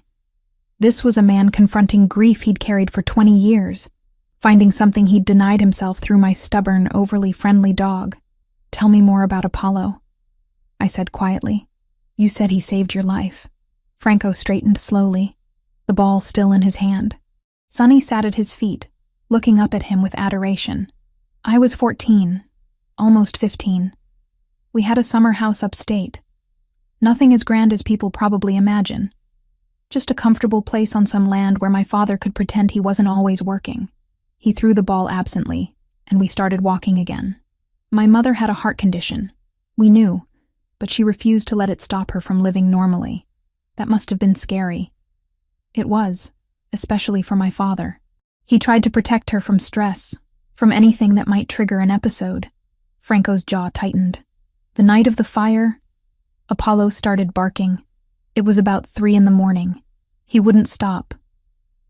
This was a man confronting grief he'd carried for 20 years, finding something he'd denied himself through my stubborn, overly friendly dog. Tell me more about Apollo, I said quietly. You said he saved your life. Franco straightened slowly, the ball still in his hand. Sunny sat at his feet, looking up at him with adoration. I was 14, almost 15. We had a summer house upstate. Nothing as grand as people probably imagine. Just a comfortable place on some land where my father could pretend he wasn't always working. He threw the ball absently, and we started walking again. My mother had a heart condition. We knew, but she refused to let it stop her from living normally. That must have been scary. It was, especially for my father. He tried to protect her from stress, from anything that might trigger an episode. Franco's jaw tightened. The night of the fire, Apollo started barking. It was about 3 a.m. He wouldn't stop,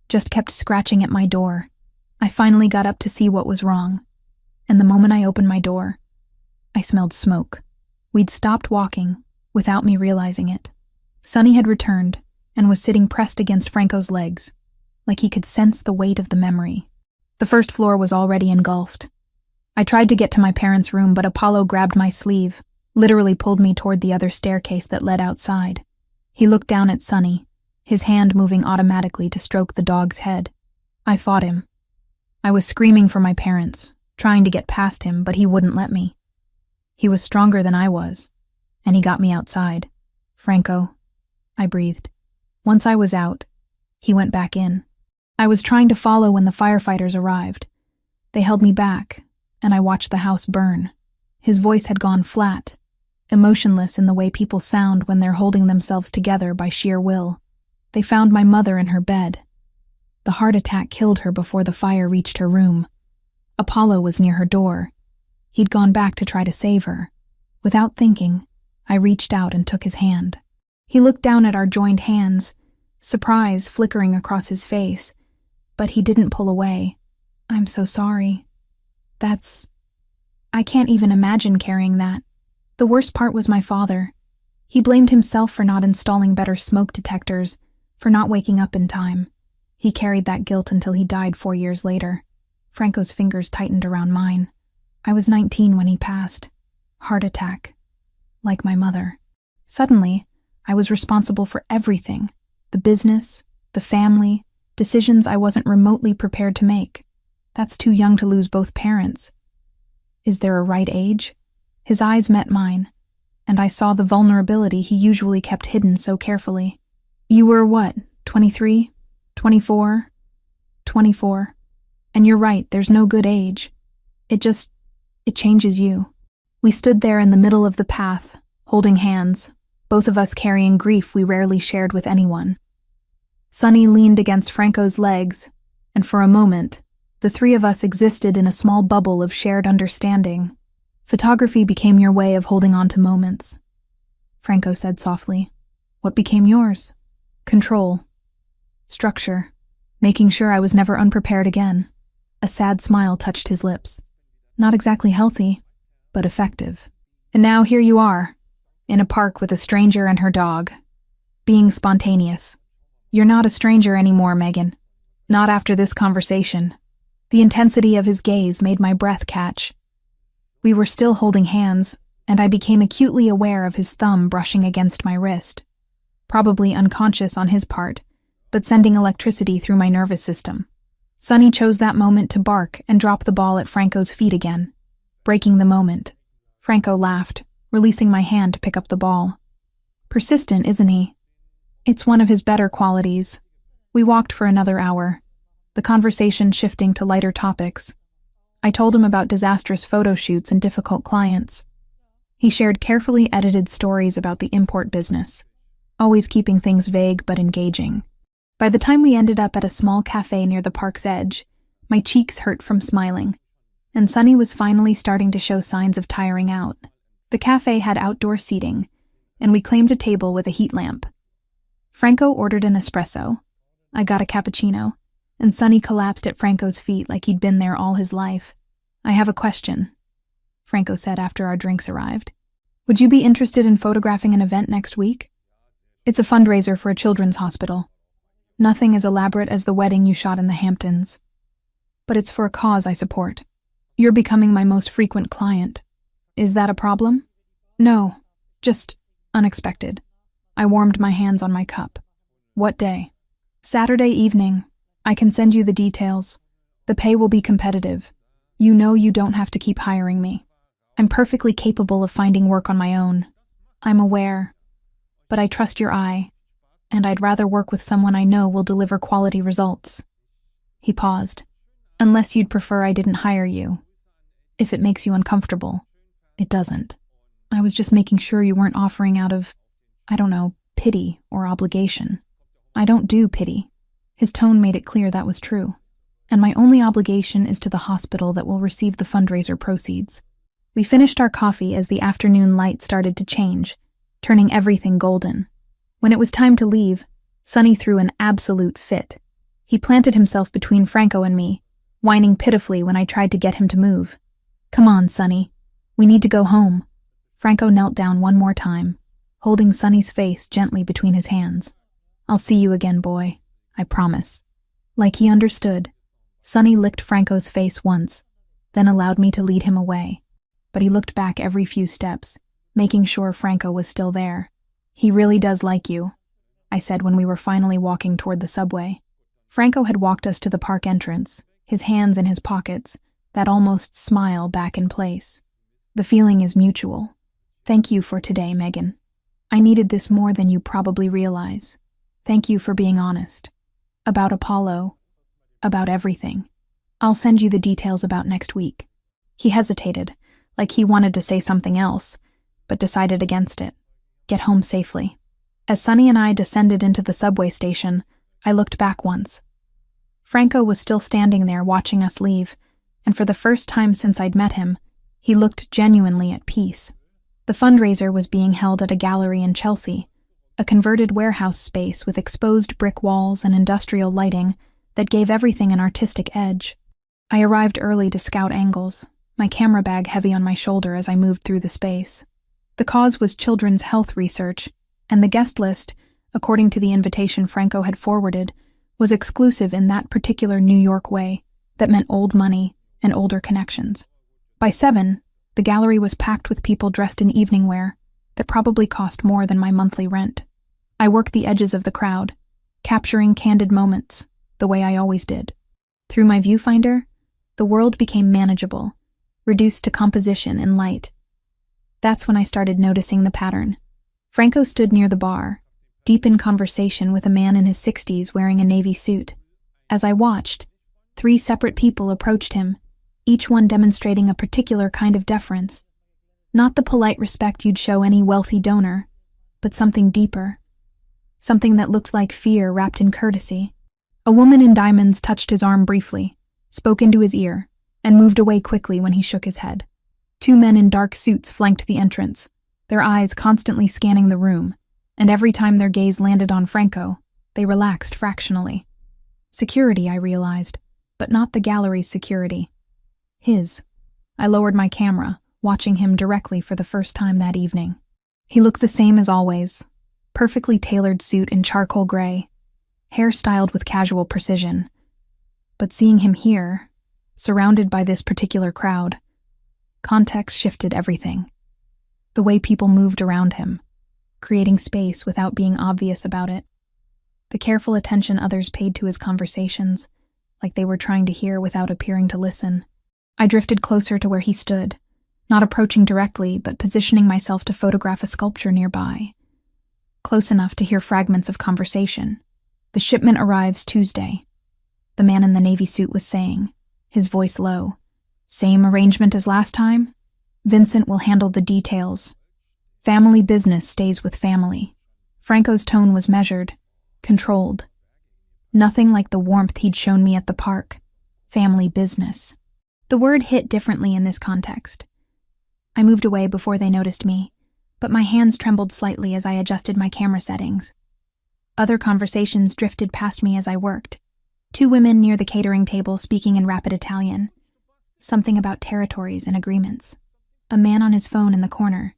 just kept scratching at my door. I finally got up to see what was wrong, and the moment I opened my door, I smelled smoke. We'd stopped walking, without me realizing it. Sunny had returned, and was sitting pressed against Franco's legs, like he could sense the weight of the memory. The first floor was already engulfed. I tried to get to my parents' room, but Apollo grabbed my sleeve, literally pulled me toward the other staircase that led outside. He looked down at Sunny, his hand moving automatically to stroke the dog's head. I fought him. I was screaming for my parents, trying to get past him, but he wouldn't let me. He was stronger than I was, and he got me outside. Franco, I breathed. Once I was out, he went back in. I was trying to follow when the firefighters arrived. They held me back, and I watched the house burn. His voice had gone flat, emotionless in the way people sound when they're holding themselves together by sheer will. They found my mother in her bed. The heart attack killed her before the fire reached her room. Apollo was near her door. He'd gone back to try to save her. Without thinking, I reached out and took his hand. He looked down at our joined hands, surprise flickering across his face, but he didn't pull away. "I'm so sorry. I can't even imagine carrying that." The worst part was my father. He blamed himself for not installing better smoke detectors, for not waking up in time. He carried that guilt until he died 4 years later. Franco's fingers tightened around mine. I was 19 when he passed. Heart attack. Like my mother. Suddenly, I was responsible for everything. The business, the family, decisions I wasn't remotely prepared to make. That's too young to lose both parents. Is there a right age? His eyes met mine, and I saw the vulnerability he usually kept hidden so carefully. "You were what, 23? 24? 24. And you're right, there's no good age. It changes you." We stood there in the middle of the path, holding hands, both of us carrying grief we rarely shared with anyone. Sonny leaned against Franco's legs, and for a moment, the three of us existed in a small bubble of shared understanding. "Photography became your way of holding on to moments," Franco said softly. "What became yours?" "Control. Structure. Making sure I was never unprepared again." A sad smile touched his lips. "Not exactly healthy, but effective. And now here you are, in a park with a stranger and her dog, being spontaneous. You're not a stranger anymore, Megan. Not after this conversation." The intensity of his gaze made my breath catch. We were still holding hands, and I became acutely aware of his thumb brushing against my wrist. Probably unconscious on his part, but sending electricity through my nervous system. Sonny chose that moment to bark and drop the ball at Franco's feet again, breaking the moment. Franco laughed, releasing my hand to pick up the ball. Persistent, isn't he? It's one of his better qualities. We walked for another hour, the conversation shifting to lighter topics. I told him about disastrous photo shoots and difficult clients. He shared carefully edited stories about the import business, always keeping things vague but engaging. By the time we ended up at a small cafe near the park's edge, my cheeks hurt from smiling, and Sonny was finally starting to show signs of tiring out. The cafe had outdoor seating, and we claimed a table with a heat lamp. Franco ordered an espresso. I got a cappuccino, and Sonny collapsed at Franco's feet like he'd been there all his life. "I have a question," Franco said after our drinks arrived. "Would you be interested in photographing an event next week? It's a fundraiser for a children's hospital. Nothing as elaborate as the wedding you shot in the Hamptons. But it's for a cause I support. You're becoming my most frequent client. Is that a problem?" "No, just unexpected." I warmed my hands on my cup. "What day?" "Saturday evening. I can send you the details. The pay will be competitive. You know you don't have to keep hiring me. I'm perfectly capable of finding work on my own. I'm aware. But I trust your eye, and I'd rather work with someone I know will deliver quality results." He paused. "Unless you'd prefer I didn't hire you. If it makes you uncomfortable." "It doesn't. I was just making sure you weren't offering out of, pity or obligation." "I don't do pity." His tone made it clear that was true. "And my only obligation is to the hospital that will receive the fundraiser proceeds." We finished our coffee as the afternoon light started to change, turning everything golden. When it was time to leave, Sonny threw an absolute fit. He planted himself between Franco and me, whining pitifully when I tried to get him to move. "Come on, Sonny. We need to go home." Franco knelt down one more time, holding Sonny's face gently between his hands. "I'll see you again, boy. I promise." Like he understood, Sonny licked Franco's face once, then allowed me to lead him away. But he looked back every few steps, making sure Franco was still there. "He really does like you," I said when we were finally walking toward the subway. Franco had walked us to the park entrance, his hands in his pockets, that almost smile back in place. "The feeling is mutual. Thank you for today, Megan. I needed this more than you probably realize. Thank you for being honest. About Apollo. About everything. I'll send you the details about next week." He hesitated, like he wanted to say something else, but decided against it. "Get home safely." As Sonny and I descended into the subway station, I looked back once. Franco was still standing there watching us leave, and for the first time since I'd met him, he looked genuinely at peace. The fundraiser was being held at a gallery in Chelsea, a converted warehouse space with exposed brick walls and industrial lighting that gave everything an artistic edge. I arrived early to scout angles, my camera bag heavy on my shoulder as I moved through the space. The cause was children's health research, and the guest list, according to the invitation Franco had forwarded, was exclusive in that particular New York way that meant old money and older connections. By 7, the gallery was packed with people dressed in evening wear that probably cost more than my monthly rent. I worked the edges of the crowd, capturing candid moments, the way I always did. Through my viewfinder, the world became manageable, reduced to composition and light. That's when I started noticing the pattern. Franco stood near the bar, deep in conversation with a man in his 60s wearing a navy suit. As I watched, 3 separate people approached him, each one demonstrating a particular kind of deference. Not the polite respect you'd show any wealthy donor, but something deeper. Something that looked like fear wrapped in courtesy. A woman in diamonds touched his arm briefly, spoke into his ear, and moved away quickly when he shook his head. 2 men in dark suits flanked the entrance, their eyes constantly scanning the room, and every time their gaze landed on Franco, they relaxed fractionally. Security, I realized, but not the gallery's security. His. I lowered my camera, watching him directly for the first time that evening. He looked the same as always, perfectly tailored suit in charcoal gray, hair styled with casual precision. But seeing him here, surrounded by this particular crowd, context shifted everything. The way people moved around him, creating space without being obvious about it. The careful attention others paid to his conversations, like they were trying to hear without appearing to listen. I drifted closer to where he stood, not approaching directly, but positioning myself to photograph a sculpture nearby. Close enough to hear fragments of conversation. "The shipment arrives Tuesday," the man in the navy suit was saying, his voice low. "Same arrangement as last time? Vincent will handle the details. Family business stays with family." Franco's tone was measured, controlled. Nothing like the warmth he'd shown me at the park. Family business. The word hit differently in this context. I moved away before they noticed me, but my hands trembled slightly as I adjusted my camera settings. Other conversations drifted past me as I worked. 2 women near the catering table speaking in rapid Italian. Something about territories and agreements. A man on his phone in the corner,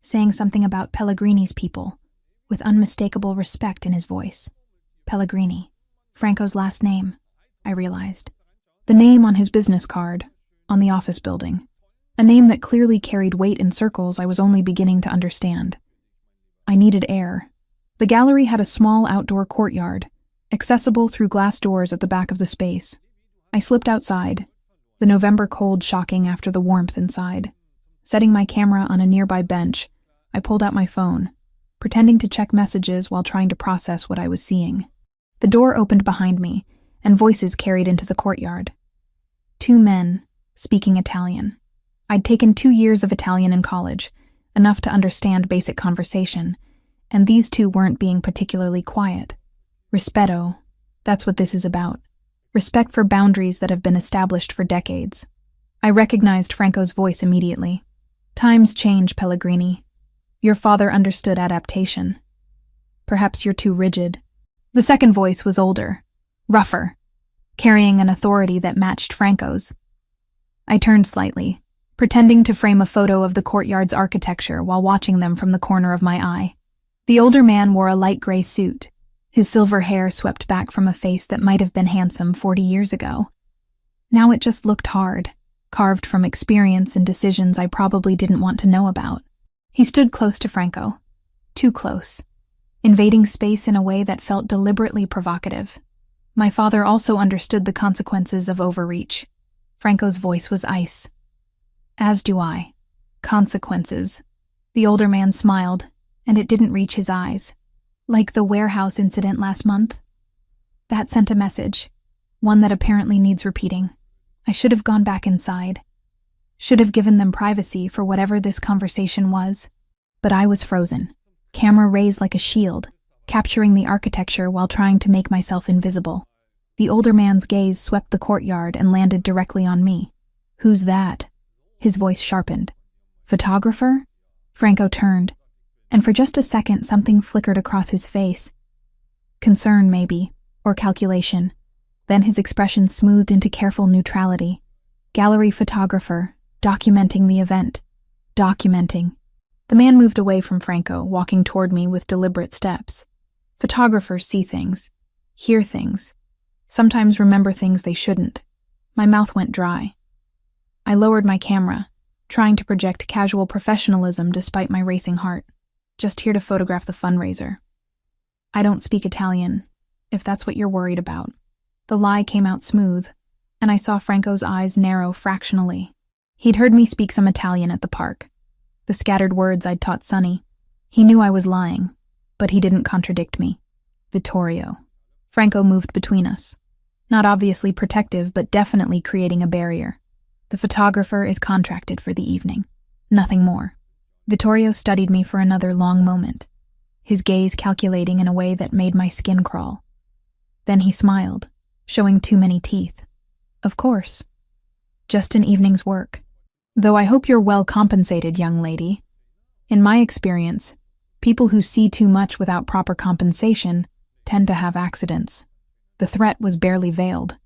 saying something about Pellegrini's people, with unmistakable respect in his voice. Pellegrini. Franco's last name, I realized. The name on his business card, on the office building. A name that clearly carried weight in circles I was only beginning to understand. I needed air. The gallery had a small outdoor courtyard, accessible through glass doors at the back of the space. I slipped outside, the November cold shocking after the warmth inside. Setting my camera on a nearby bench, I pulled out my phone, pretending to check messages while trying to process what I was seeing. The door opened behind me, and voices carried into the courtyard. 2 men, speaking Italian. I'd taken 2 years of Italian in college, enough to understand basic conversation, and these 2 weren't being particularly quiet. Rispetto, that's what this is about. Respect for boundaries that have been established for decades. I recognized Franco's voice immediately. "Times change, Pellegrini. Your father understood adaptation. Perhaps you're too rigid." The second voice was older, rougher, carrying an authority that matched Franco's. I turned slightly, pretending to frame a photo of the courtyard's architecture while watching them from the corner of my eye. The older man wore a light gray suit, his silver hair swept back from a face that might have been handsome 40 years ago. Now it just looked hard, carved from experience and decisions I probably didn't want to know about. He stood close to Franco, too close, invading space in a way that felt deliberately provocative. My father also understood the consequences of overreach. Franco's voice was ice. As do I. Consequences. The older man smiled, and it didn't reach his eyes. Like the warehouse incident last month. That sent a message, one that apparently needs repeating. I should have gone back inside. Should have given them privacy for whatever this conversation was. But I was frozen. Camera raised like a shield, capturing the architecture while trying to make myself invisible. The older man's gaze swept the courtyard and landed directly on me. "Who's that?" His voice sharpened. "Photographer?" Franco turned, and for just a second something flickered across his face. Concern, maybe, or calculation. Then his expression smoothed into careful neutrality. "Gallery photographer, documenting the event." Documenting. The man moved away from Franco, walking toward me with deliberate steps. Photographers see things, hear things, sometimes remember things they shouldn't. My mouth went dry. I lowered my camera, trying to project casual professionalism despite my racing heart. "Just here to photograph the fundraiser." "I don't speak Italian, if that's what you're worried about." The lie came out smooth, and I saw Franco's eyes narrow fractionally. He'd heard me speak some Italian at the park, the scattered words I'd taught Sonny. He knew I was lying, but he didn't contradict me. "Vittorio." Franco moved between us, not obviously protective, but definitely creating a barrier. "The photographer is contracted for the evening. Nothing more." Vittorio studied me for another long moment, his gaze calculating in a way that made my skin crawl. Then he smiled, showing too many teeth. "Of course. Just an evening's work. Though I hope you're well compensated, young lady. In my experience, people who see too much without proper compensation tend to have accidents." The threat was barely veiled.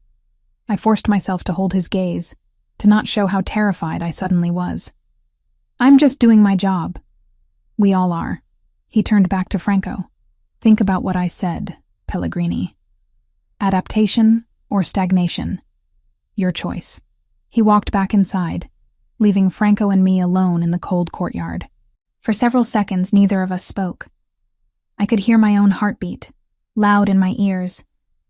I forced myself to hold his gaze, to not show how terrified I suddenly was. "I'm just doing my job." "We all are." He turned back to Franco. "Think about what I said, Pellegrini. Adaptation or stagnation? Your choice." He walked back inside, leaving Franco and me alone in the cold courtyard. For several seconds, neither of us spoke. I could hear my own heartbeat, loud in my ears,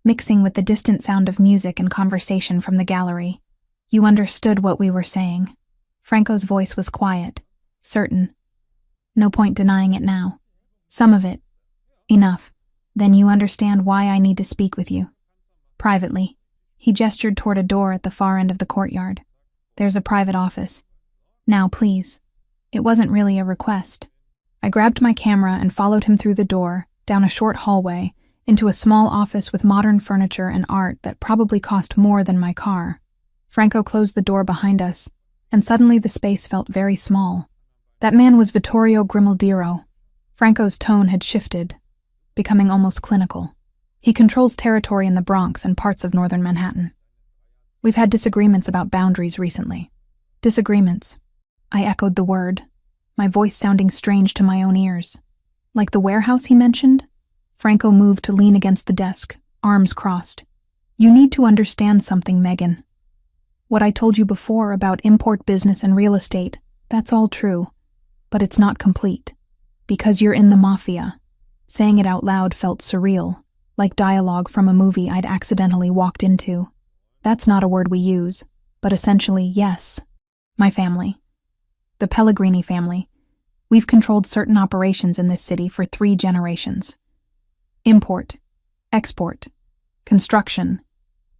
mixing with the distant sound of music and conversation from the gallery. "You understood what we were saying." Franco's voice was quiet, certain. "No point denying it now. Some of it. Enough. Then you understand why I need to speak with you. Privately." He gestured toward a door at the far end of the courtyard. "There's a private office. Now, please." It wasn't really a request. I grabbed my camera and followed him through the door, down a short hallway, into a small office with modern furniture and art that probably cost more than my car. Franco closed the door behind us, and suddenly the space felt very small. That man was Vittorio Grimaldiro. Franco's tone had shifted, becoming almost clinical. He controls territory in the Bronx and parts of northern Manhattan. We've had disagreements about boundaries recently. Disagreements. I echoed the word, my voice sounding strange to my own ears. "Like the warehouse he mentioned?" Franco moved to lean against the desk, arms crossed. "You need to understand something, Megan. What I told you before about import business and real estate, that's all true, but it's not complete. Because you're in the Mafia." Saying it out loud felt surreal, like dialogue from a movie I'd accidentally walked into. That's not a word we use, but essentially, yes. My family. The Pellegrini family. We've controlled certain operations in this city for 3 generations. Import, export, construction,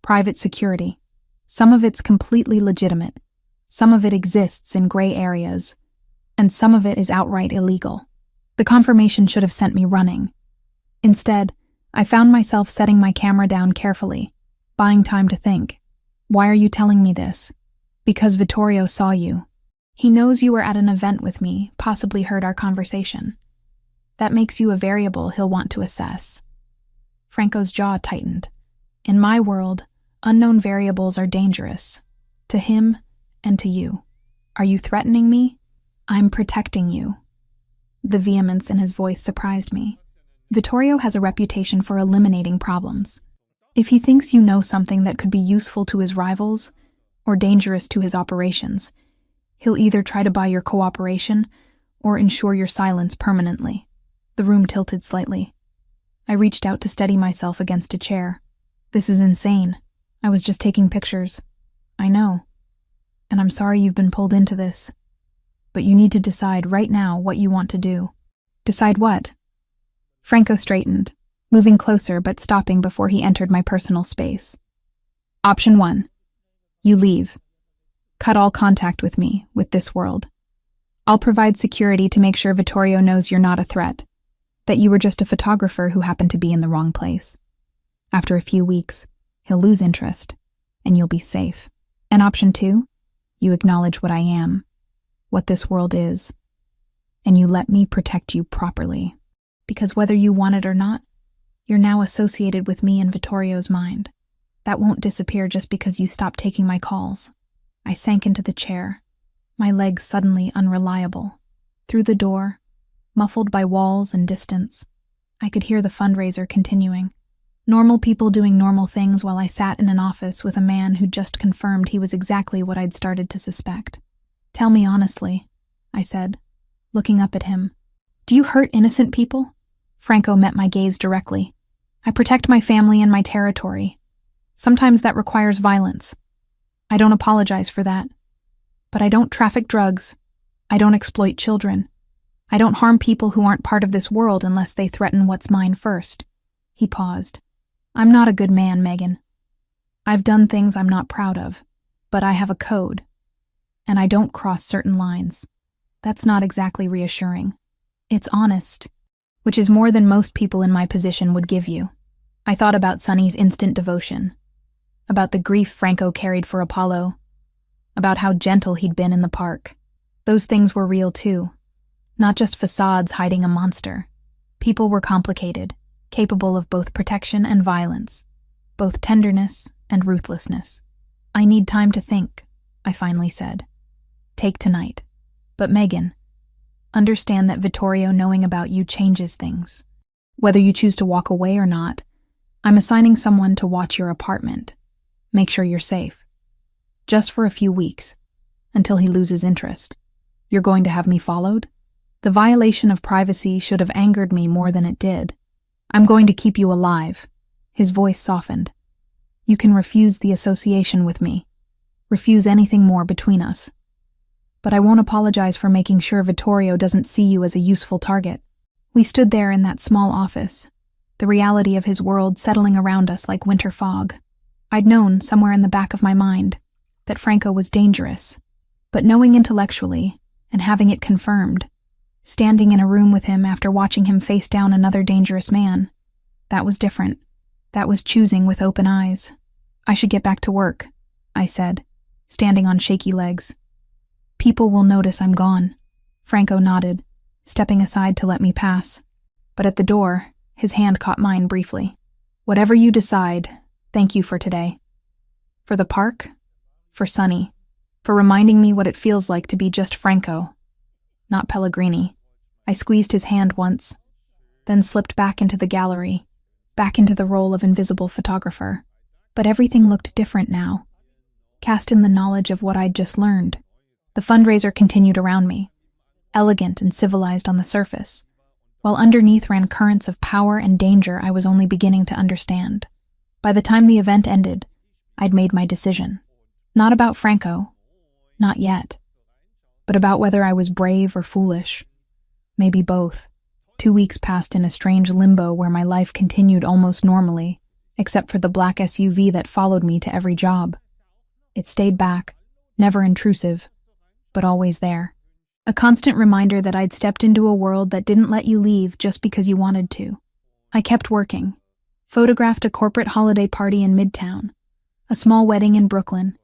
private security. Some of it's completely legitimate. Some of it exists in gray areas. And some of it is outright illegal. The confirmation should have sent me running. Instead, I found myself setting my camera down carefully, buying time to think. "Why are you telling me this?" "Because Vittorio saw you. He knows you were at an event with me, possibly heard our conversation. That makes you a variable he'll want to assess." Franco's jaw tightened. "In my world, unknown variables are dangerous. To him and to you. Are you threatening me? I'm protecting you." The vehemence in his voice surprised me. Vittorio has a reputation for eliminating problems. If he thinks you know something that could be useful to his rivals or dangerous to his operations, he'll either try to buy your cooperation or ensure your silence permanently. The room tilted slightly. I reached out to steady myself against a chair. "This is insane. I was just taking pictures." "I know. And I'm sorry you've been pulled into this. But you need to decide right now what you want to do." "Decide what?" Franco straightened, moving closer but stopping before he entered my personal space. "Option 1. You leave. Cut all contact with me, with this world. I'll provide security to make sure Vittorio knows you're not a threat, that you were just a photographer who happened to be in the wrong place. After a few weeks, He'll lose interest, and you'll be safe. And option 2, you acknowledge what I am, what this world is, and you let me protect you properly. Because whether you want it or not, you're now associated with me in Vittorio's mind. That won't disappear just because you stop taking my calls. I sank into the chair, my legs suddenly unreliable. Through the door, muffled by walls and distance, I could hear the fundraiser continuing. Normal people doing normal things while I sat in an office with a man who'd just confirmed he was exactly what I'd started to suspect. Tell me honestly, I said, looking up at him. Do you hurt innocent people? Franco met my gaze directly. I protect my family and my territory. Sometimes that requires violence. I don't apologize for that. But I don't traffic drugs. I don't exploit children. I don't harm people who aren't part of this world unless they threaten what's mine first. He paused. I'm not a good man, Megan. I've done things I'm not proud of, but I have a code, and I don't cross certain lines. That's not exactly reassuring. It's honest, which is more than most people in my position would give you. I thought about Sonny's instant devotion, about the grief Franco carried for Apollo, about how gentle he'd been in the park. Those things were real too, not just facades hiding a monster. People were complicated, capable of both protection and violence, both tenderness and ruthlessness. I need time to think, I finally said. Take tonight. But Megan, understand that Vittorio knowing about you changes things. Whether you choose to walk away or not, I'm assigning someone to watch your apartment. Make sure you're safe. Just for a few weeks, until he loses interest. You're going to have me followed? The violation of privacy should have angered me more than it did. I'm going to keep you alive. His voice softened. You can refuse the association with me. Refuse anything more between us. But I won't apologize for making sure Vittorio doesn't see you as a useful target. We stood there in that small office, the reality of his world settling around us like winter fog. I'd known, somewhere in the back of my mind, that Franco was dangerous, but knowing intellectually, and having it confirmed, standing in a room with him after watching him face down another dangerous man, that was different. That was choosing with open eyes. I should get back to work, I said, standing on shaky legs. People will notice I'm gone. Franco nodded, stepping aside to let me pass. But at the door, his hand caught mine briefly. Whatever you decide, thank you for today. For the park, for Sonny, for reminding me what it feels like to be just Franco, not Pellegrini. I squeezed his hand once, then slipped back into the gallery, back into the role of invisible photographer. But everything looked different now, cast in the knowledge of what I'd just learned. The fundraiser continued around me, elegant and civilized on the surface, while underneath ran currents of power and danger I was only beginning to understand. By the time the event ended, I'd made my decision. Not about Franco, not yet, but about whether I was brave or foolish. Maybe both. 2 weeks passed in a strange limbo where my life continued almost normally, except for the black SUV that followed me to every job. It stayed back, never intrusive, but always there. A constant reminder that I'd stepped into a world that didn't let you leave just because you wanted to. I kept working. Photographed a corporate holiday party in Midtown, a small wedding in Brooklyn,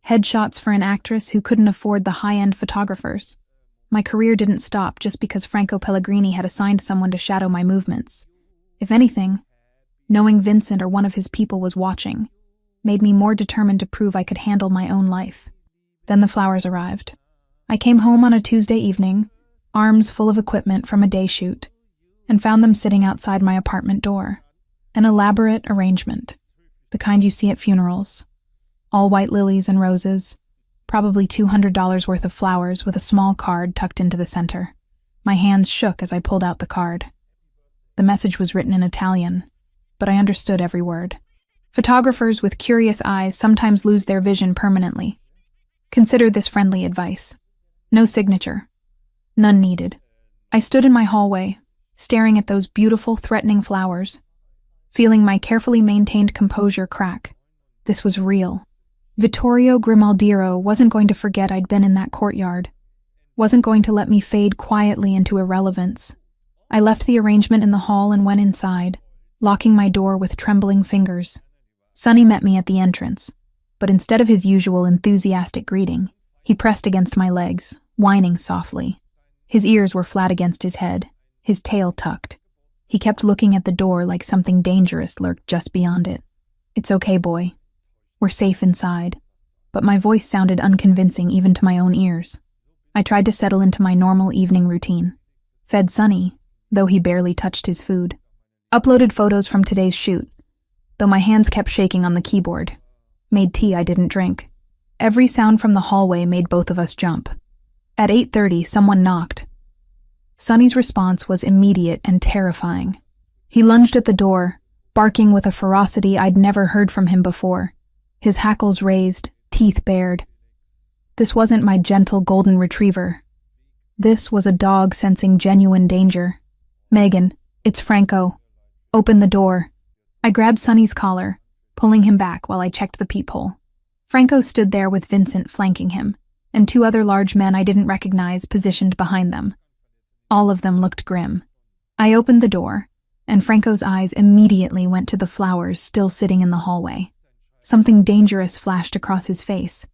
headshots for an actress who couldn't afford the high-end photographers. My career didn't stop just because Franco Pellegrini had assigned someone to shadow my movements. If anything, knowing Vincent or one of his people was watching made me more determined to prove I could handle my own life. Then the flowers arrived. I came home on a Tuesday evening, arms full of equipment from a day shoot, and found them sitting outside my apartment door. An elaborate arrangement, the kind you see at funerals. All white lilies and roses, probably $200 worth of flowers with a small card tucked into the center. My hands shook as I pulled out the card. The message was written in Italian, but I understood every word. Photographers with curious eyes sometimes lose their vision permanently. Consider this friendly advice. No signature. None needed. I stood in my hallway, staring at those beautiful, threatening flowers, feeling my carefully maintained composure crack. This was real. Vittorio Grimaldiro wasn't going to forget I'd been in that courtyard, wasn't going to let me fade quietly into irrelevance. I left the arrangement in the hall and went inside, locking my door with trembling fingers. Sonny met me at the entrance, but instead of his usual enthusiastic greeting, he pressed against my legs, whining softly. His ears were flat against his head, his tail tucked. He kept looking at the door like something dangerous lurked just beyond it. "It's okay, boy. We're safe inside." But my voice sounded unconvincing even to my own ears. I tried to settle into my normal evening routine. Fed Sonny, though he barely touched his food. Uploaded photos from today's shoot, though my hands kept shaking on the keyboard. Made tea I didn't drink. Every sound from the hallway made both of us jump. At 8:30, someone knocked. Sonny's response was immediate and terrifying. He lunged at the door, barking with a ferocity I'd never heard from him before. His hackles raised, teeth bared. This wasn't my gentle golden retriever. This was a dog sensing genuine danger. "Megan, it's Franco. Open the door." I grabbed Sonny's collar, pulling him back while I checked the peephole. Franco stood there with Vincent flanking him, and 2 other large men I didn't recognize positioned behind them. All of them looked grim. I opened the door, and Franco's eyes immediately went to the flowers still sitting in the hallway. Something dangerous flashed across his face.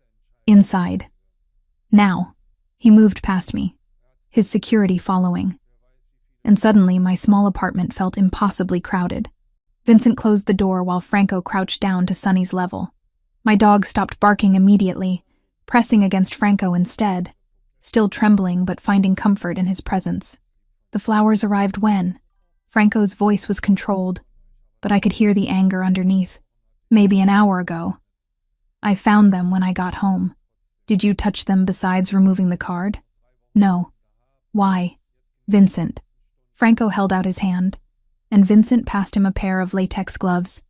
Inside. Now. He moved past me, his security following. And suddenly my small apartment felt impossibly crowded. Vincent closed the door while Franco crouched down to Sonny's level. My dog stopped barking immediately, pressing against Franco instead, still trembling but finding comfort in his presence. The flowers arrived when? Franco's voice was controlled, but I could hear the anger underneath. Maybe an hour ago. "I found them when I got home. Did you touch them besides removing the card?" "No." "Why?" "Vincent." Franco held out his hand, and Vincent passed him a pair of latex gloves.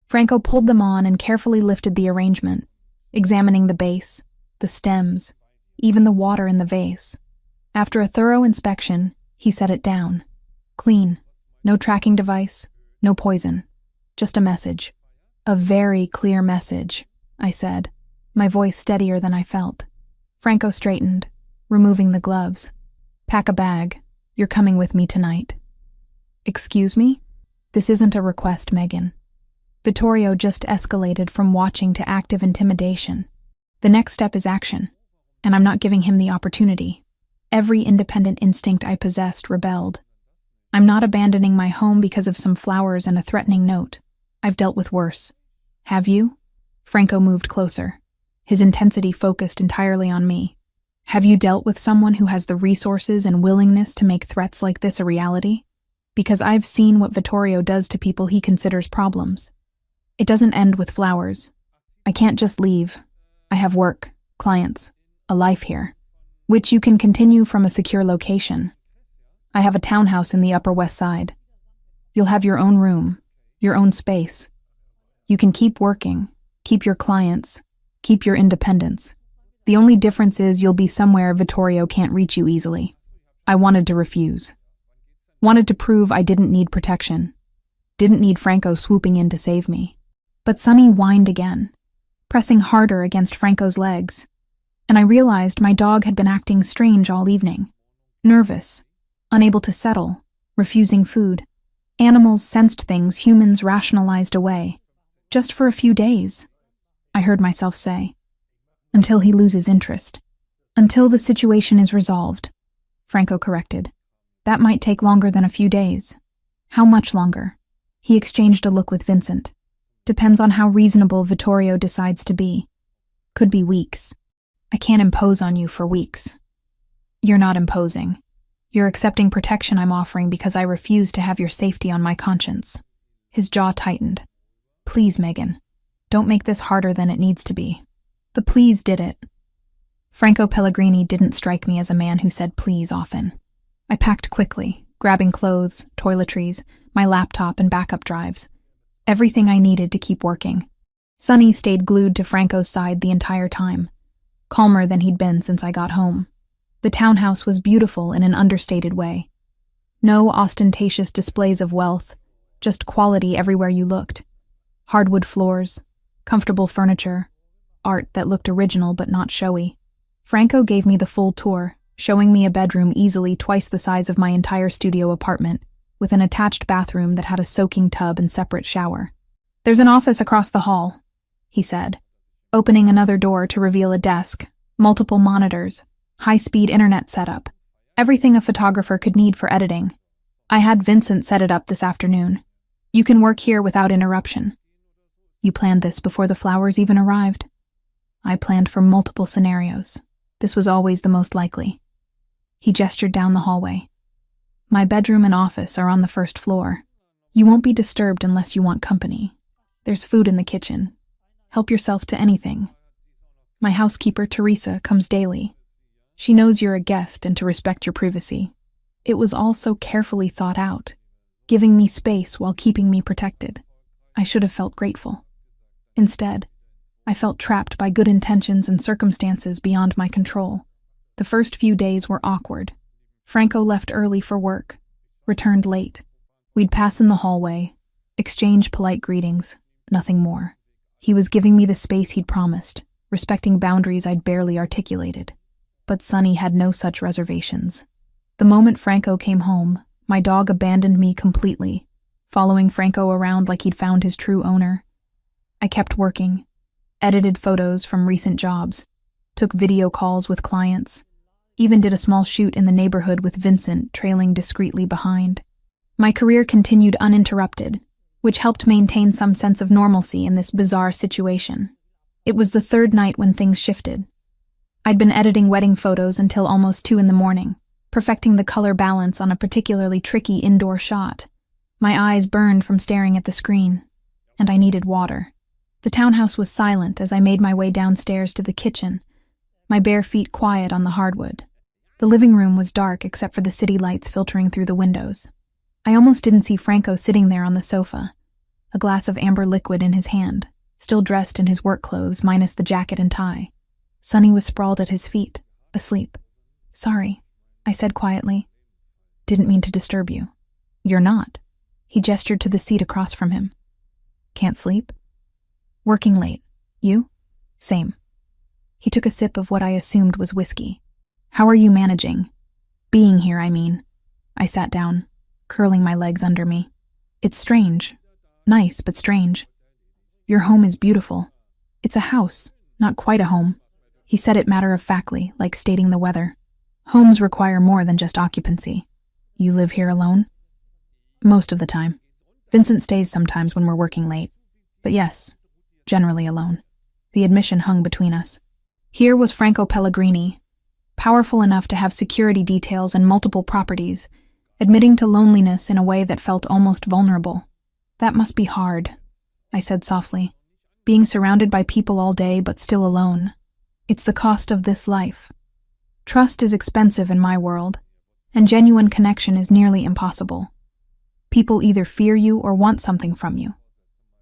Franco pulled them on and carefully lifted the arrangement, examining the base, the stems, even the water in the vase. After a thorough inspection, he set it down. Clean. No tracking device, no poison. Just a message. "A very clear message," I said, my voice steadier than I felt. Franco straightened, removing the gloves. "Pack a bag. You're coming with me tonight." "Excuse me? This isn't a request, Megan." Vittorio just escalated from watching to active intimidation. The next step is action, and I'm not giving him the opportunity. Every independent instinct I possessed rebelled. I'm not abandoning my home because of some flowers and a threatening note. I've dealt with worse. Have you? Franco moved closer, his intensity focused entirely on me. Have you dealt with someone who has the resources and willingness to make threats like this a reality? Because I've seen what Vittorio does to people he considers problems. It doesn't end with flowers. I can't just leave. I have work, clients, a life here, which you can continue from a secure location. I have a townhouse in the Upper West Side. You'll have your own room, your own space. You can keep working, keep your clients, keep your independence. The only difference is you'll be somewhere Vittorio can't reach you easily. I wanted to refuse. Wanted to prove I didn't need protection. Didn't need Franco swooping in to save me. But Sonny whined again, pressing harder against Franco's legs. And I realized my dog had been acting strange all evening. Nervous, unable to settle, refusing food. Animals sensed things humans rationalized away. Just for a few days, I heard myself say. Until he loses interest. Until the situation is resolved, Franco corrected. That might take longer than a few days. How much longer? He exchanged a look with Vincent. Depends on how reasonable Vittorio decides to be. Could be weeks. I can't impose on you for weeks. You're not imposing. You're accepting protection I'm offering because I refuse to have your safety on my conscience. His jaw tightened. Please, Megan. Don't make this harder than it needs to be. The please did it. Franco Pellegrini didn't strike me as a man who said please often. I packed quickly, grabbing clothes, toiletries, my laptop and backup drives. Everything I needed to keep working. Sonny stayed glued to Franco's side the entire time, calmer than he'd been since I got home. The townhouse was beautiful in an understated way. No ostentatious displays of wealth, just quality everywhere you looked. Hardwood floors, comfortable furniture, art that looked original but not showy. Franco gave me the full tour, showing me a bedroom easily twice the size of my entire studio apartment, with an attached bathroom that had a soaking tub and separate shower. "There's an office across the hall," he said, opening another door to reveal a desk, multiple monitors, high-speed internet setup, everything a photographer could need for editing. "I had Vincent set it up this afternoon. You can work here without interruption." "You planned this before the flowers even arrived." "I planned for multiple scenarios. This was always the most likely." He gestured down the hallway. "My bedroom and office are on the first floor. You won't be disturbed unless you want company. There's food in the kitchen. Help yourself to anything. My housekeeper, Teresa, comes daily. She knows you're a guest and to respect your privacy. It was all so carefully thought out, giving me space while keeping me protected. I should have felt grateful. Instead, I felt trapped by good intentions and circumstances beyond my control. The first few days were awkward. Franco left early for work, returned late. We'd pass in the hallway, exchange polite greetings, nothing more. He was giving me the space he'd promised, respecting boundaries I'd barely articulated. But Sonny had no such reservations. The moment Franco came home, my dog abandoned me completely, following Franco around like he'd found his true owner. I kept working, edited photos from recent jobs, took video calls with clients, even did a small shoot in the neighborhood with Vincent trailing discreetly behind. My career continued uninterrupted, which helped maintain some sense of normalcy in this bizarre situation. It was the third night when things shifted. I'd been editing wedding photos until almost 2 a.m, perfecting the color balance on a particularly tricky indoor shot. My eyes burned from staring at the screen, and I needed water. The townhouse was silent as I made my way downstairs to the kitchen, my bare feet quiet on the hardwood. The living room was dark except for the city lights filtering through the windows. I almost didn't see Franco sitting there on the sofa, a glass of amber liquid in his hand, still dressed in his work clothes minus the jacket and tie. Sonny was sprawled at his feet, asleep. "Sorry," I said quietly. "Didn't mean to disturb you." "You're not." He gestured to the seat across from him. "Can't sleep?" "Working late. You?" "Same." He took a sip of what I assumed was whiskey. "How are you managing? Being here, I mean." I sat down, curling my legs under me. "It's strange. Nice, but strange. Your home is beautiful. It's a house, not quite a home." He said it matter-of-factly, like stating the weather. "Homes require more than just occupancy." "You live here alone?" "Most of the time. Vincent stays sometimes when we're working late. But yes, generally alone." The admission hung between us. Here was Franco Pellegrini, powerful enough to have security details and multiple properties, admitting to loneliness in a way that felt almost vulnerable. "That must be hard," I said softly. "Being surrounded by people all day but still alone. It's the cost of this life. Trust is expensive in my world, and genuine connection is nearly impossible. People either fear you or want something from you.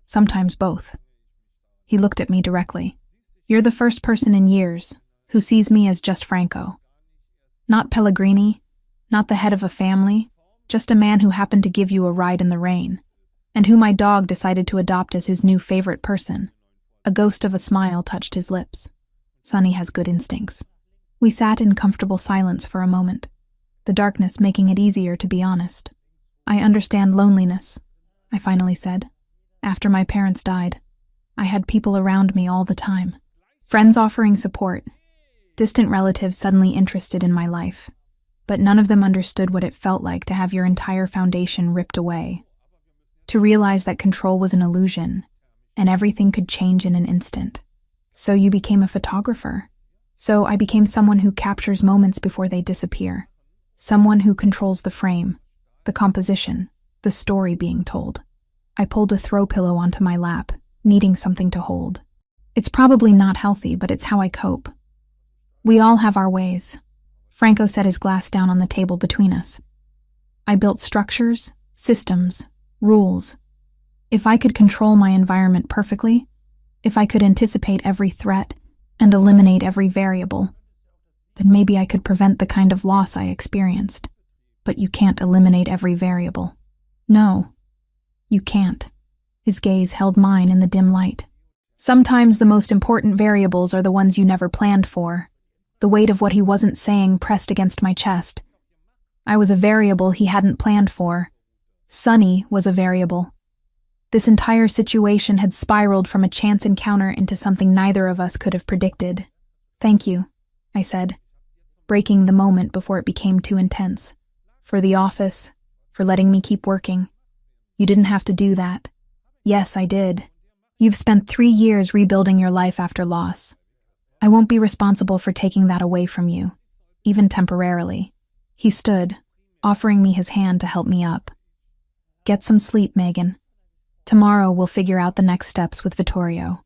Sometimes both." He looked at me directly. "You're the first person in years who sees me as just Franco. Not Pellegrini, not the head of a family, just a man who happened to give you a ride in the rain, and who my dog decided to adopt as his new favorite person." A ghost of a smile touched his lips. "Sonny has good instincts." We sat in comfortable silence for a moment, the darkness making it easier to be honest. "I understand loneliness," I finally said. "After my parents died, I had people around me all the time. Friends offering support, distant relatives suddenly interested in my life, but none of them understood what it felt like to have your entire foundation ripped away. To realize that control was an illusion, and everything could change in an instant. So you became a photographer. So I became someone who captures moments before they disappear. Someone who controls the frame, the composition, the story being told." I pulled a throw pillow onto my lap, needing something to hold. "It's probably not healthy, but it's how I cope. We all have our ways." Franco set his glass down on the table between us. "I built structures, systems, rules. If I could control my environment perfectly, if I could anticipate every threat and eliminate every variable, then maybe I could prevent the kind of loss I experienced. But you can't eliminate every variable." "No, you can't." His gaze held mine in the dim light. "Sometimes the most important variables are the ones you never planned for." The weight of what he wasn't saying pressed against my chest. I was a variable he hadn't planned for. Sonny was a variable. This entire situation had spiraled from a chance encounter into something neither of us could have predicted. "Thank you," I said, breaking the moment before it became too intense. "For the office, for letting me keep working. You didn't have to do that." "Yes, I did. You've spent 3 years rebuilding your life after loss. I won't be responsible for taking that away from you, even temporarily." He stood, offering me his hand to help me up. "Get some sleep, Megan. Tomorrow we'll figure out the next steps with Vittorio."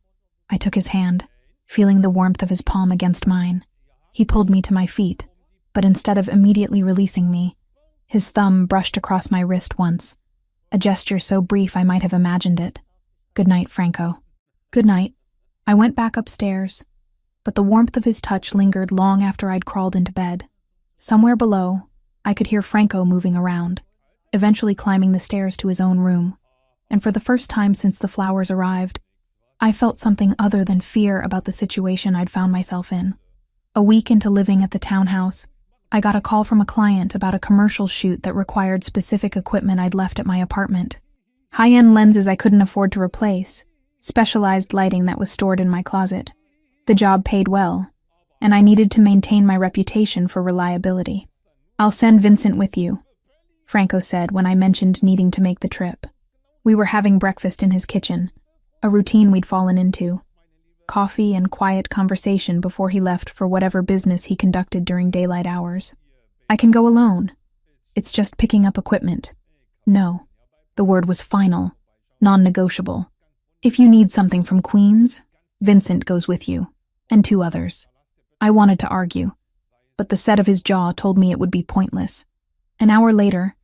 I took his hand, feeling the warmth of his palm against mine. He pulled me to my feet, but instead of immediately releasing me, his thumb brushed across my wrist once, a gesture so brief I might have imagined it. "Good night, Franco." "Good night." I went back upstairs, but the warmth of his touch lingered long after I'd crawled into bed. Somewhere below, I could hear Franco moving around, eventually climbing the stairs to his own room, and for the first time since the flowers arrived, I felt something other than fear about the situation I'd found myself in. A week into living at the townhouse, I got a call from a client about a commercial shoot that required specific equipment I'd left at my apartment. High-end lenses I couldn't afford to replace, specialized lighting that was stored in my closet. The job paid well, and I needed to maintain my reputation for reliability. "I'll send Vincent with you," Franco said when I mentioned needing to make the trip. We were having breakfast in his kitchen, a routine we'd fallen into. Coffee and quiet conversation before he left for whatever business he conducted during daylight hours. "I can go alone. It's just picking up equipment." "No." The word was final, non-negotiable. "If you need something from Queens, Vincent goes with you, and 2 others. I wanted to argue, but the set of his jaw told me it would be pointless. An hour later,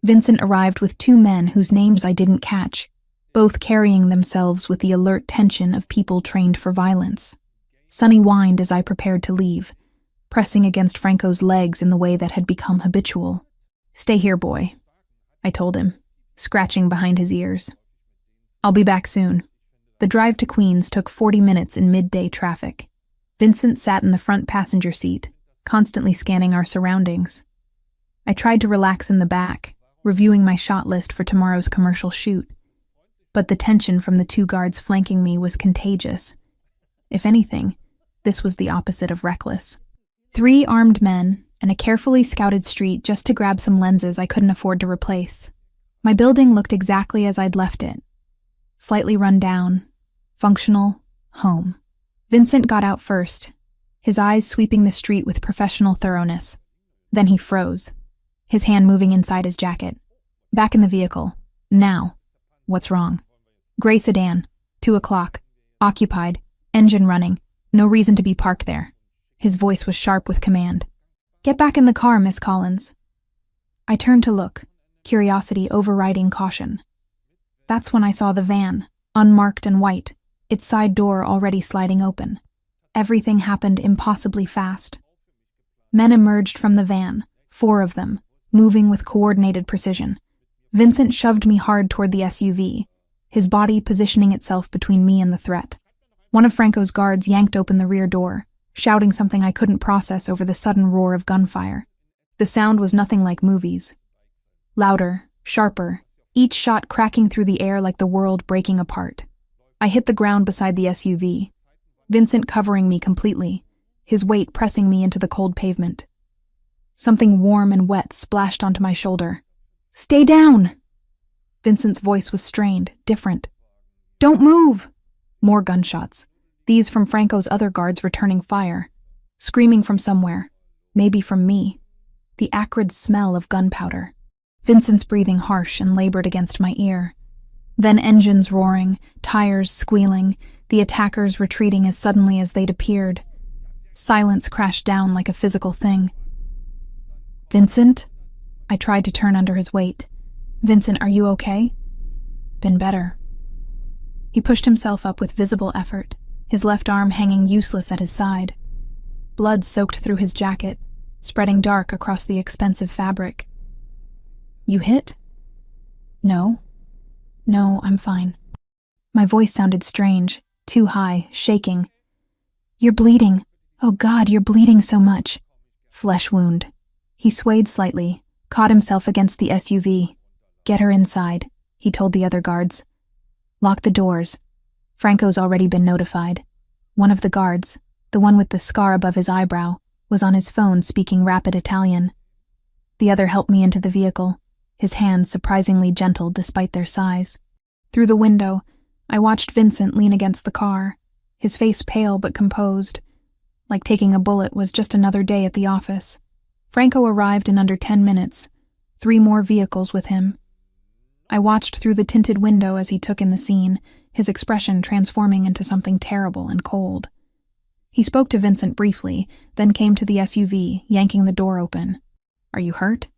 Vincent arrived with 2 men whose names I didn't catch, both carrying themselves with the alert tension of people trained for violence. Sonny whined as I prepared to leave, pressing against Franco's legs in the way that had become habitual. "Stay here, boy," I told him, scratching behind his ears. "I'll be back soon." The drive to Queens took 40 minutes in midday traffic. Vincent sat in the front passenger seat, constantly scanning our surroundings. I tried to relax in the back, reviewing my shot list for tomorrow's commercial shoot. But the tension from the 2 guards flanking me was contagious. If anything, this was the opposite of reckless. 3 armed men and a carefully scouted street just to grab some lenses I couldn't afford to replace. My building looked exactly as I'd left it. Slightly run down, functional, home. Vincent got out first, his eyes sweeping the street with professional thoroughness. Then he froze, his hand moving inside his jacket. "Back in the vehicle. Now." "What's wrong?" "Gray sedan, 2 o'clock, occupied, engine running, no reason to be parked there." His voice was sharp with command. "Get back in the car, Miss Collins." I turned to look, curiosity overriding caution. That's when I saw the van, unmarked and white, its side door already sliding open. Everything happened impossibly fast. Men emerged from the van, 4 of them, moving with coordinated precision. Vincent shoved me hard toward the SUV, his body positioning itself between me and the threat. One of Franco's guards yanked open the rear door, shouting something I couldn't process over the sudden roar of gunfire. The sound was nothing like movies. Louder, sharper, each shot cracking through the air like the world breaking apart. I hit the ground beside the SUV, Vincent covering me completely, his weight pressing me into the cold pavement. Something warm and wet splashed onto my shoulder. "Stay down!" Vincent's voice was strained, different. "Don't move!" More gunshots, these from Franco's other guards returning fire. Screaming from somewhere, maybe from me. The acrid smell of gunpowder. Vincent's breathing harsh and labored against my ear. Then engines roaring, tires squealing, the attackers retreating as suddenly as they'd appeared. Silence crashed down like a physical thing. "Vincent?" I tried to turn under his weight. "Vincent, are you okay?" "Been better." He pushed himself up with visible effort, his left arm hanging useless at his side. Blood soaked through his jacket, spreading dark across the expensive fabric. "You hit?" "No. No, I'm fine." My voice sounded strange, too high, shaking. "You're bleeding. Oh God, you're bleeding so much." "Flesh wound." He swayed slightly, caught himself against the SUV. "Get her inside," he told the other guards. Lock the doors. Franco's already been notified. One of the guards, the one with the scar above his eyebrow, was on his phone speaking rapid Italian. The other helped me into the vehicle, his hands surprisingly gentle despite their size. Through the window, I watched Vincent lean against the car, his face pale but composed. Like taking a bullet was just another day at the office. Franco arrived in under 10 minutes, 3 more vehicles with him. I watched through the tinted window as he took in the scene, his expression transforming into something terrible and cold. He spoke to Vincent briefly, then came to the SUV, yanking the door open. "Are you hurt?"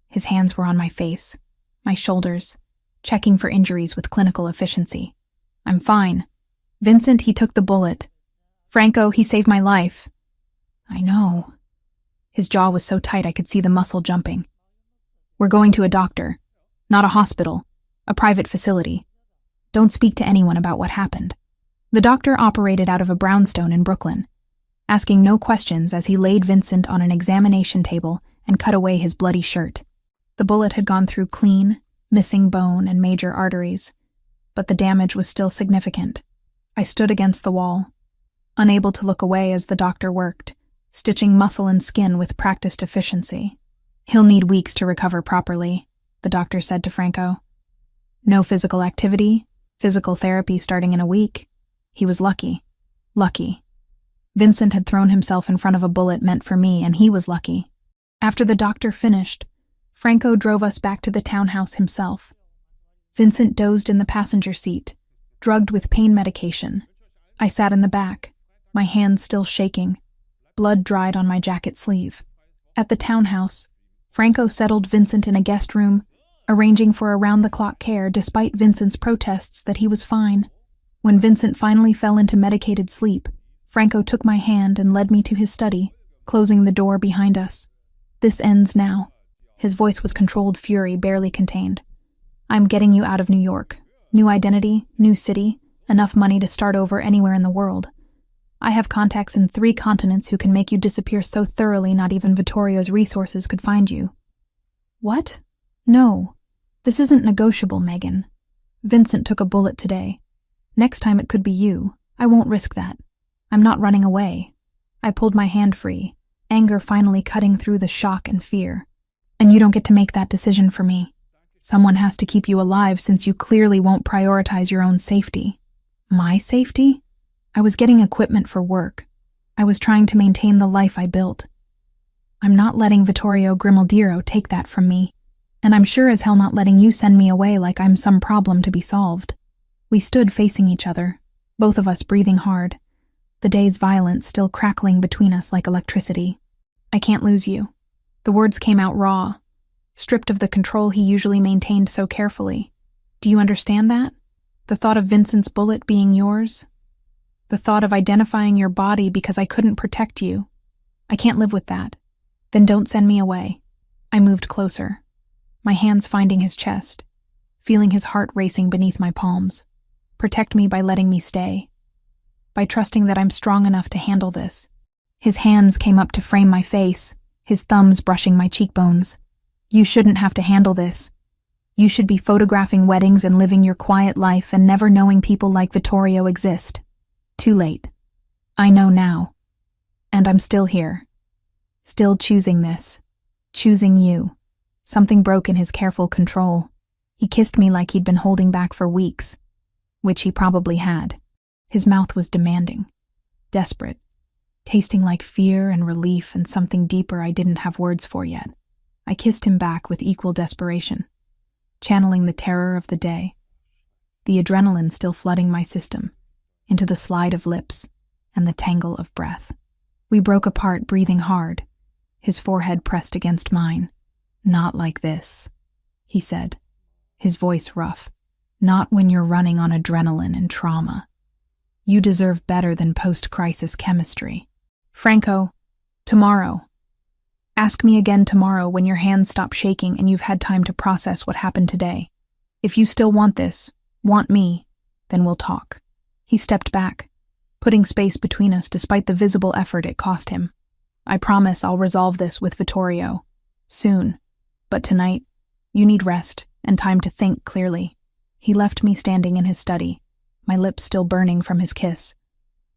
His hands were on my face, my shoulders, checking for injuries with clinical efficiency. "I'm fine." "Vincent, he took the bullet." "Franco, he saved my life." "I know." His jaw was so tight I could see the muscle jumping. "We're going to a doctor. Not a hospital. A private facility. Don't speak to anyone about what happened." The doctor operated out of a brownstone in Brooklyn, asking no questions as he laid Vincent on an examination table and cut away his bloody shirt. The bullet had gone through clean, missing bone and major arteries, but the damage was still significant. I stood against the wall, unable to look away as the doctor worked, stitching muscle and skin with practiced efficiency. "He'll need weeks to recover properly," the doctor said to Franco. "No physical activity, physical therapy starting in a week." He was lucky. Lucky. Vincent had thrown himself in front of a bullet meant for me, and he was lucky. After the doctor finished, Franco drove us back to the townhouse himself. Vincent dozed in the passenger seat, drugged with pain medication. I sat in the back, my hands still shaking, blood dried on my jacket sleeve. At the townhouse, Franco settled Vincent in a guest room, arranging for around-the-clock care despite Vincent's protests that he was fine. When Vincent finally fell into medicated sleep, Franco took my hand and led me to his study, closing the door behind us. "This ends now." His voice was controlled fury, barely contained. "I'm getting you out of New York. New identity, new city, enough money to start over anywhere in the world. I have contacts in 3 continents who can make you disappear so thoroughly not even Vittorio's resources could find you." "What?" "No. This isn't negotiable, Megan. Vincent took a bullet today. Next time it could be you. I won't risk that. I'm not running away." I pulled my hand free, anger finally cutting through the shock and fear. "And you don't get to make that decision for me. Someone has to keep you alive since you clearly won't prioritize your own safety." "My safety?" I was getting equipment for work. I was trying to maintain the life I built. "I'm not letting Vittorio Grimaldiro take that from me, and I'm sure as hell not letting you send me away like I'm some problem to be solved." We stood facing each other, both of us breathing hard, the day's violence still crackling between us like electricity. "I can't lose you." The words came out raw, stripped of the control he usually maintained so carefully. "Do you understand that? The thought of Vincent's bullet being yours? The thought of identifying your body because I couldn't protect you? I can't live with that. Then don't send me away." I moved closer, my hands finding his chest, feeling his heart racing beneath my palms. "Protect me by letting me stay. By trusting that I'm strong enough to handle this." His hands came up to frame my face, his thumbs brushing my cheekbones. "You shouldn't have to handle this. You should be photographing weddings and living your quiet life and never knowing people like Vittorio exist. Too late. I know now. And I'm still here. Still choosing this. Choosing you." Something broke in his careful control. He kissed me like he'd been holding back for weeks, which he probably had. His mouth was demanding, desperate, tasting like fear and relief and something deeper I didn't have words for yet. I kissed him back with equal desperation, channeling the terror of the day, the adrenaline still flooding my system, into the slide of lips and the tangle of breath. We broke apart, breathing hard, his forehead pressed against mine. "Not like this," he said, his voice rough. "Not when you're running on adrenaline and trauma. You deserve better than post-crisis chemistry." "Franco, tomorrow. Ask me again tomorrow when your hands stop shaking and you've had time to process what happened today. If you still want this, want me, then we'll talk." He stepped back, putting space between us despite the visible effort it cost him. "I promise I'll resolve this with Vittorio. Soon. But tonight, you need rest and time to think clearly." He left me standing in his study, my lips still burning from his kiss,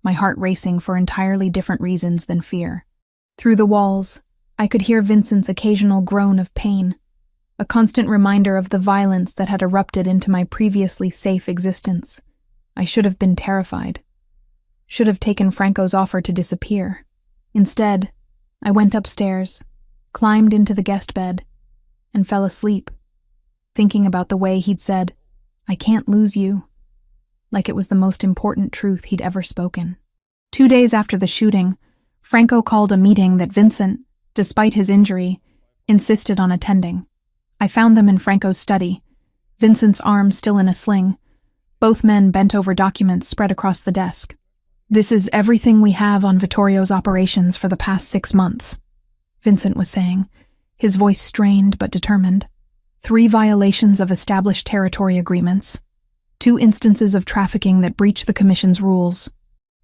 my heart racing for entirely different reasons than fear. Through the walls, I could hear Vincent's occasional groan of pain, a constant reminder of the violence that had erupted into my previously safe existence. I should have been terrified. Should have taken Franco's offer to disappear. Instead, I went upstairs, climbed into the guest bed, and fell asleep, thinking about the way he'd said, "I can't lose you," like it was the most important truth he'd ever spoken. 2 days after the shooting, Franco called a meeting that Vincent, despite his injury, insisted on attending. I found them in Franco's study, Vincent's arm still in a sling, both men bent over documents spread across the desk. "This is everything we have on Vittorio's operations for the past 6 months," Vincent was saying, his voice strained but determined. 3 violations of established territory agreements, 2 instances of trafficking that breach the Commission's rules,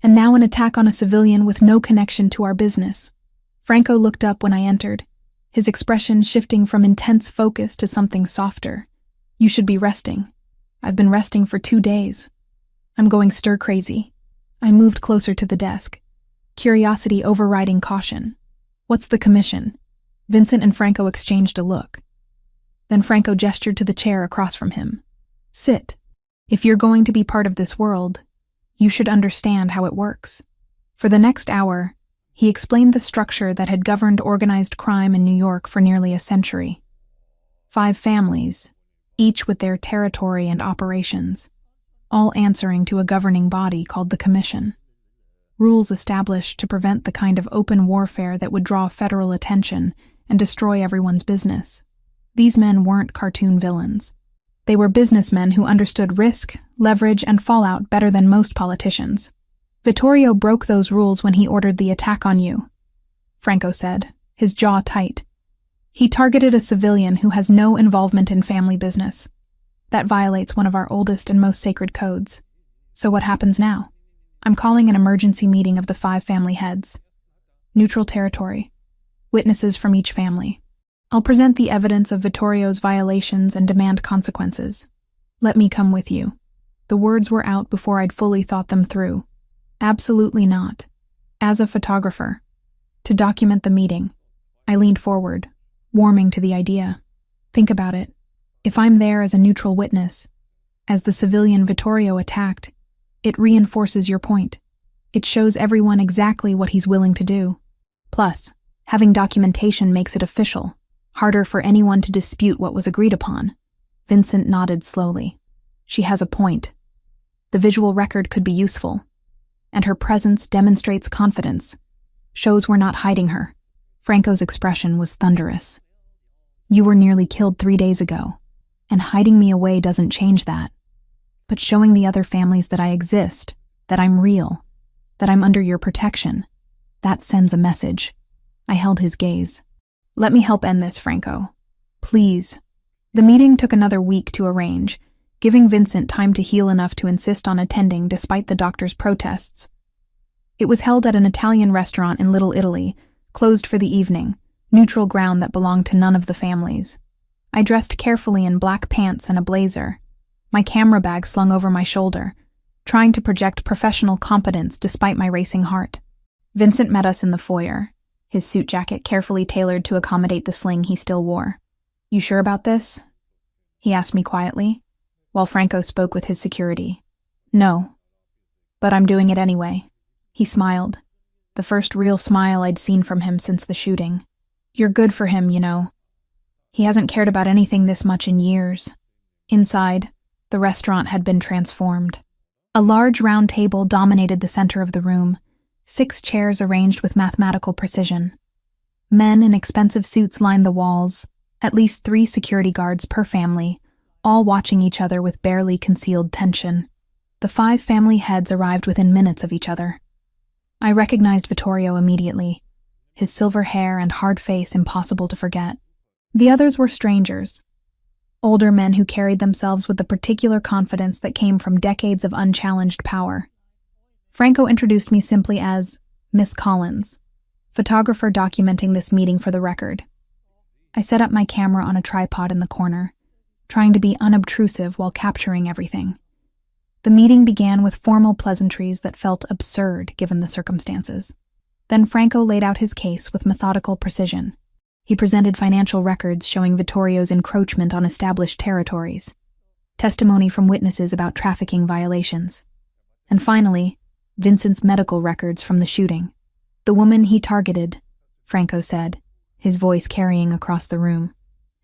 and now an attack on a civilian with no connection to our business. Franco looked up when I entered, his expression shifting from intense focus to something softer. "You should be resting. I've been resting for 2 days. I'm going stir-crazy." I moved closer to the desk, curiosity overriding caution. "What's the Commission?" Vincent and Franco exchanged a look. Then Franco gestured to the chair across from him. "Sit. If you're going to be part of this world, you should understand how it works." For the next hour, he explained the structure that had governed organized crime in New York for nearly a century. 5 families, each with their territory and operations, all answering to a governing body called the Commission. Rules established to prevent the kind of open warfare that would draw federal attention and destroy everyone's business. These men weren't cartoon villains. They were businessmen who understood risk, leverage, and fallout better than most politicians. "Vittorio broke those rules when he ordered the attack on you," Franco said, his jaw tight. "He targeted a civilian who has no involvement in family business. That violates one of our oldest and most sacred codes. So what happens now? I'm calling an emergency meeting of the 5 family heads. Neutral territory. Witnesses from each family. I'll present the evidence of Vittorio's violations and demand consequences. Let me come with you." The words were out before I'd fully thought them through. Absolutely not. As a photographer. To document the meeting. I leaned forward, warming to the idea. Think about it. If I'm there as a neutral witness, as the civilian Vittorio attacked, it reinforces your point. It shows everyone exactly what he's willing to do. Plus, having documentation makes it official, harder for anyone to dispute what was agreed upon. Vincent nodded slowly. She has a point. The visual record could be useful. And her presence demonstrates confidence, shows we're not hiding her. Franco's expression was thunderous. "You were nearly killed 3 days ago, and hiding me away doesn't change that. But showing the other families that I exist, that I'm real, that I'm under your protection, that sends a message." I held his gaze. "Let me help end this, Franco. Please." The meeting took another week to arrange, giving Vincent time to heal enough to insist on attending despite the doctor's protests. It was held at an Italian restaurant in Little Italy, closed for the evening, neutral ground that belonged to none of the families. I dressed carefully in black pants and a blazer, my camera bag slung over my shoulder, trying to project professional competence despite my racing heart. Vincent met us in the foyer, his suit jacket carefully tailored to accommodate the sling he still wore. "You sure about this?" he asked me quietly, while Franco spoke with his security. "No, but I'm doing it anyway." He smiled, the first real smile I'd seen from him since the shooting. "You're good for him, you know. He hasn't cared about anything this much in years." Inside, the restaurant had been transformed. A large round table dominated the center of the room, 6 chairs arranged with mathematical precision. Men in expensive suits lined the walls, at least 3 security guards per family, all watching each other with barely concealed tension. The 5 family heads arrived within minutes of each other. I recognized Vittorio immediately, his silver hair and hard face impossible to forget. The others were strangers, older men who carried themselves with the particular confidence that came from decades of unchallenged power. Franco introduced me simply as Miss Collins, photographer documenting this meeting for the record. I set up my camera on a tripod in the corner, trying to be unobtrusive while capturing everything. The meeting began with formal pleasantries that felt absurd given the circumstances. Then Franco laid out his case with methodical precision. He presented financial records showing Vittorio's encroachment on established territories, testimony from witnesses about trafficking violations, and finally, Vincent's medical records from the shooting. The woman he targeted, Franco said, his voice carrying across the room,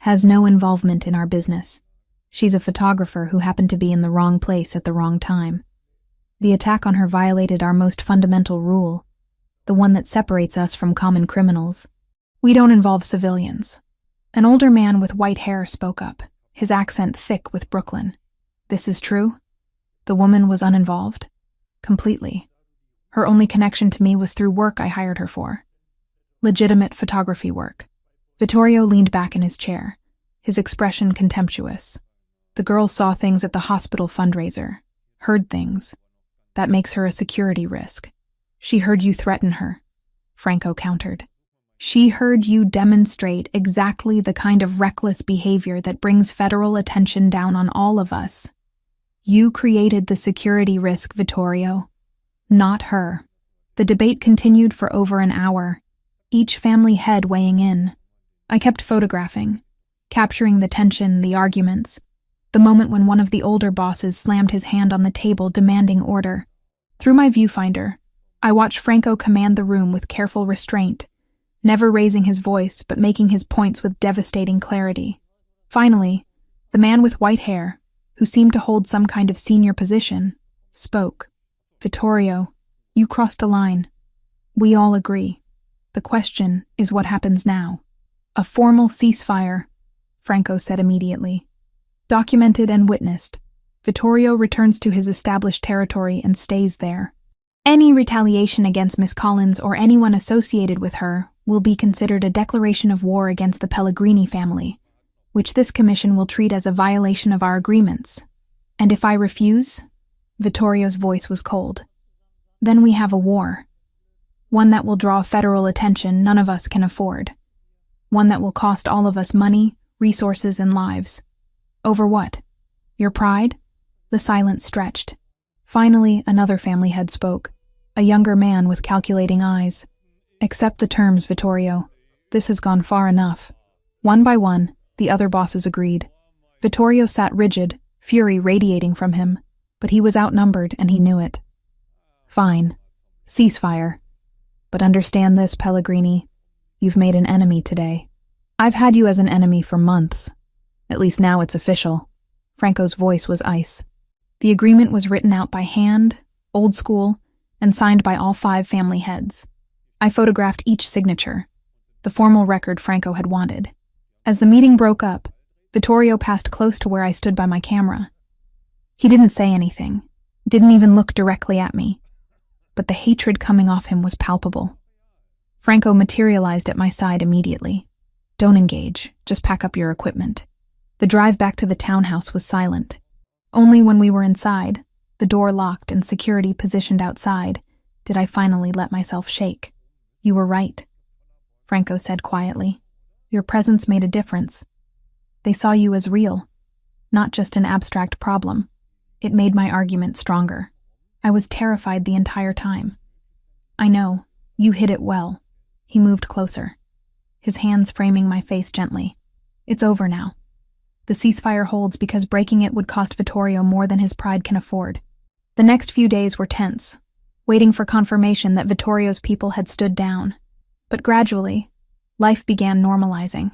has no involvement in our business. She's a photographer who happened to be in the wrong place at the wrong time. The attack on her violated our most fundamental rule, the one that separates us from common criminals. We don't involve civilians. An older man with white hair spoke up, his accent thick with Brooklyn. This is true? The woman was uninvolved? Completely. Her only connection to me was through work I hired her for. Legitimate photography work. Vittorio leaned back in his chair, his expression contemptuous. The girl saw things at the hospital fundraiser, heard things. That makes her a security risk. She heard you threaten her, Franco countered. She heard you demonstrate exactly the kind of reckless behavior that brings federal attention down on all of us. You created the security risk, Vittorio, not her. The debate continued for over an hour, each family head weighing in. I kept photographing, capturing the tension, the arguments, the moment when one of the older bosses slammed his hand on the table demanding order. Through my viewfinder, I watched Franco command the room with careful restraint, never raising his voice but making his points with devastating clarity. Finally, the man with white hair, who seemed to hold some kind of senior position, spoke. Vittorio, you crossed a line. We all agree. The question is what happens now. A formal ceasefire, Franco said immediately. Documented and witnessed, Vittorio returns to his established territory and stays there. Any retaliation against Miss Collins or anyone associated with her will be considered a declaration of war against the Pellegrini family, which this commission will treat as a violation of our agreements. And if I refuse, Vittorio's voice was cold, then we have a war. One that will draw federal attention none of us can afford. One that will cost all of us money, resources, and lives. Over what? Your pride? The silence stretched. Finally, another family head spoke, a younger man with calculating eyes. Accept the terms, Vittorio. This has gone far enough. One by one, the other bosses agreed. Vittorio sat rigid, fury radiating from him, but he was outnumbered and he knew it. Fine. Ceasefire. But understand this, Pellegrini. You've made an enemy today. I've had you as an enemy for months. At least now it's official. Franco's voice was ice. The agreement was written out by hand, old school, and signed by all 5 family heads. I photographed each signature, the formal record Franco had wanted. As the meeting broke up, Vittorio passed close to where I stood by my camera. He didn't say anything, didn't even look directly at me, but the hatred coming off him was palpable. Franco materialized at my side immediately. Don't engage, just pack up your equipment. The drive back to the townhouse was silent. Only when we were inside, the door locked and security positioned outside, did I finally let myself shake. You were right, Franco said quietly. Your presence made a difference. They saw you as real, not just an abstract problem. It made my argument stronger. I was terrified the entire time. I know, you hid it well. He moved closer, his hands framing my face gently. It's over now. The ceasefire holds because breaking it would cost Vittorio more than his pride can afford. The next few days were tense, waiting for confirmation that Vittorio's people had stood down. But gradually, life began normalizing.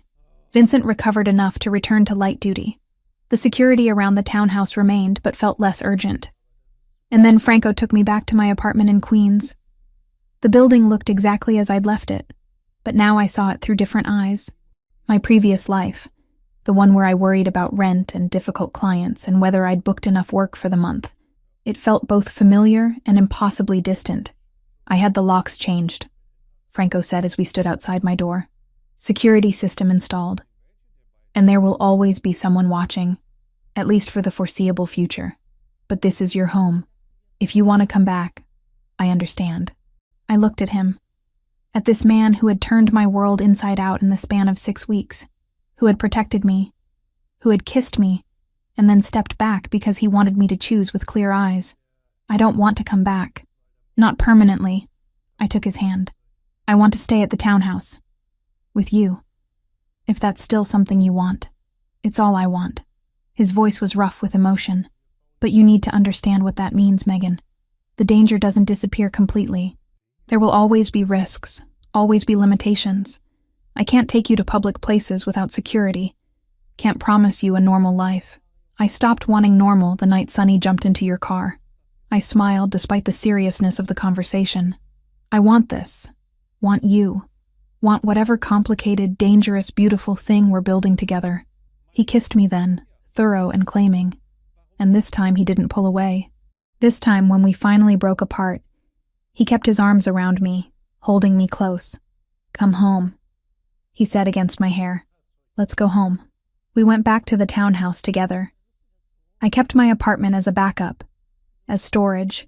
Vincent recovered enough to return to light duty. The security around the townhouse remained, but felt less urgent. And then Franco took me back to my apartment in Queens. The building looked exactly as I'd left it, but now I saw it through different eyes. My previous life, the one where I worried about rent and difficult clients and whether I'd booked enough work for the month. It felt both familiar and impossibly distant. I had the locks changed, Franco said as we stood outside my door. Security system installed. And there will always be someone watching, at least for the foreseeable future. But this is your home. If you want to come back, I understand. I looked at him, at this man who had turned my world inside out in the span of 6 weeks, who had protected me, who had kissed me, and then stepped back because he wanted me to choose with clear eyes. I don't want to come back. Not permanently. I took his hand. I want to stay at the townhouse. With you. If that's still something you want. It's all I want. His voice was rough with emotion. But you need to understand what that means, Megan. The danger doesn't disappear completely. There will always be risks, always be limitations. I can't take you to public places without security. Can't promise you a normal life. I stopped wanting normal the night Sonny jumped into your car. I smiled despite the seriousness of the conversation. I want this. Want you. Want whatever complicated, dangerous, beautiful thing we're building together. He kissed me then, thorough and claiming. And this time he didn't pull away. This time, when we finally broke apart, he kept his arms around me, holding me close. Come home, he said against my hair. Let's go home. We went back to the townhouse together. I kept my apartment as a backup, as storage,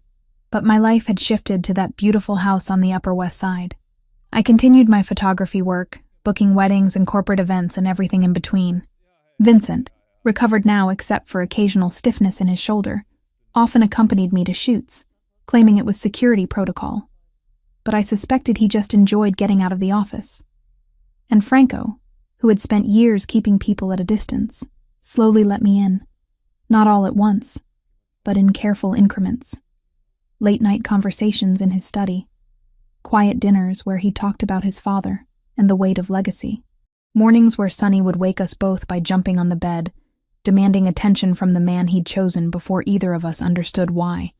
but my life had shifted to that beautiful house on the Upper West Side. I continued my photography work, booking weddings and corporate events and everything in between. Vincent, recovered now except for occasional stiffness in his shoulder, often accompanied me to shoots, claiming it was security protocol. But I suspected he just enjoyed getting out of the office. And Franco, who had spent years keeping people at a distance, slowly let me in. Not all at once, but in careful increments. Late-night conversations in his study. Quiet dinners where he talked about his father and the weight of legacy. Mornings where Sonny would wake us both by jumping on the bed, demanding attention from the man he'd chosen before either of us understood why.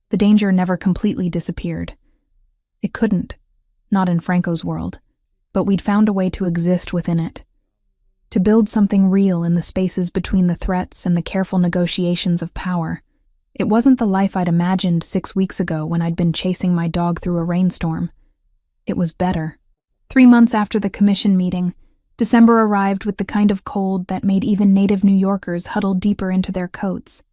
The danger never completely disappeared. It couldn't, not in Franco's world, but we'd found a way to exist within it. To build something real in the spaces between the threats and the careful negotiations of power. It wasn't the life I'd imagined 6 weeks ago when I'd been chasing my dog through a rainstorm. It was better. 3 months after the commission meeting, December arrived with the kind of cold that made even native New Yorkers huddle deeper into their coats.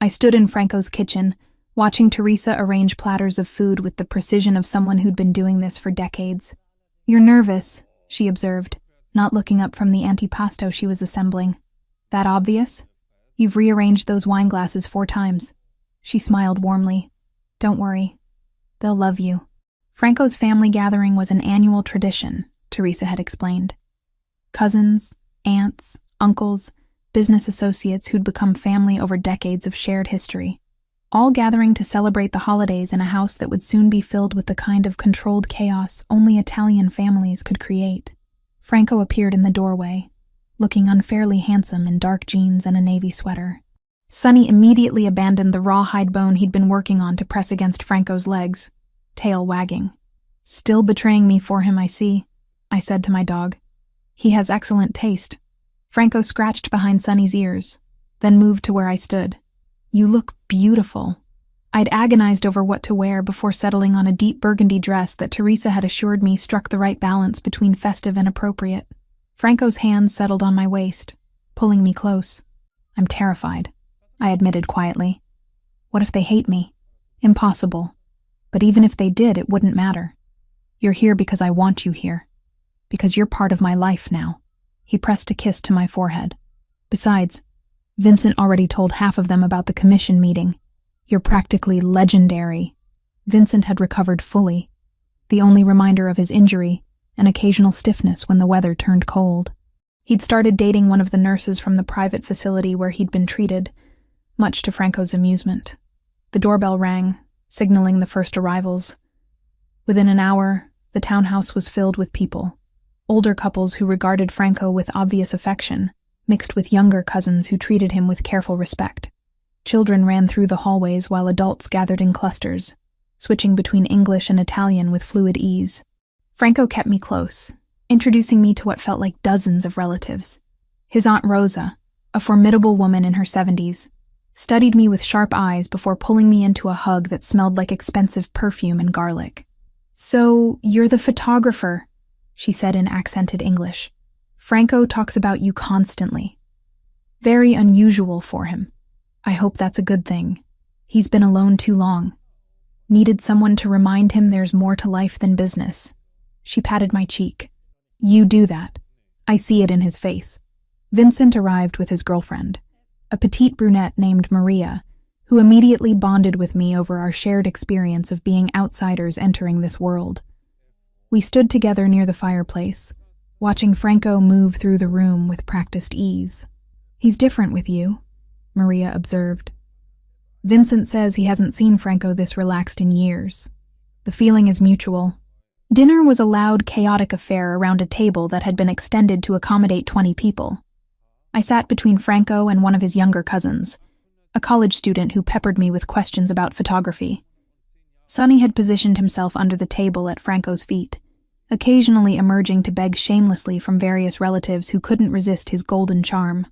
I stood in Franco's kitchen, watching Teresa arrange platters of food with the precision of someone who'd been doing this for decades. You're nervous, she observed, not looking up from the antipasto she was assembling. That obvious? You've rearranged those wine glasses 4 times. She smiled warmly. Don't worry. They'll love you. Franco's family gathering was an annual tradition, Teresa had explained. Cousins, aunts, uncles, business associates who'd become family over decades of shared history, all gathering to celebrate the holidays in a house that would soon be filled with the kind of controlled chaos only Italian families could create. Franco appeared in the doorway, looking unfairly handsome in dark jeans and a navy sweater. Sonny immediately abandoned the rawhide bone he'd been working on to press against Franco's legs, tail wagging. Still betraying me for him, I see, I said to my dog. He has excellent taste. Franco scratched behind Sonny's ears, then moved to where I stood. You look beautiful. I'd agonized over what to wear before settling on a deep burgundy dress that Teresa had assured me struck the right balance between festive and appropriate. Franco's hands settled on my waist, pulling me close. I'm terrified, I admitted quietly. What if they hate me? Impossible. But even if they did, it wouldn't matter. You're here because I want you here. Because you're part of my life now. He pressed a kiss to my forehead. Besides, Vincent already told half of them about the commission meeting. You're practically legendary. Vincent had recovered fully. The only reminder of his injury, an occasional stiffness when the weather turned cold. He'd started dating one of the nurses from the private facility where he'd been treated, much to Franco's amusement. The doorbell rang, signaling the first arrivals. Within an hour, the townhouse was filled with people. Older couples who regarded Franco with obvious affection, mixed with younger cousins who treated him with careful respect. Children ran through the hallways while adults gathered in clusters, switching between English and Italian with fluid ease. Franco kept me close, introducing me to what felt like dozens of relatives. His Aunt Rosa, a formidable woman in her 70s, studied me with sharp eyes before pulling me into a hug that smelled like expensive perfume and garlic. So, you're the photographer, she said in accented English. Franco talks about you constantly. Very unusual for him. I hope that's a good thing. He's been alone too long. Needed someone to remind him there's more to life than business. She patted my cheek. You do that. I see it in his face. Vincent arrived with his girlfriend. a petite brunette named Maria, who immediately bonded with me over our shared experience of being outsiders entering this world. We stood together near the fireplace, watching Franco move through the room with practiced ease. "He's different with you," Maria observed. "Vincent says he hasn't seen Franco this relaxed in years. The feeling is mutual." Dinner was a loud, chaotic affair around a table that had been extended to accommodate 20 people. I sat between Franco and one of his younger cousins, a college student who peppered me with questions about photography. Sonny had positioned himself under the table at Franco's feet, occasionally emerging to beg shamelessly from various relatives who couldn't resist his golden charm.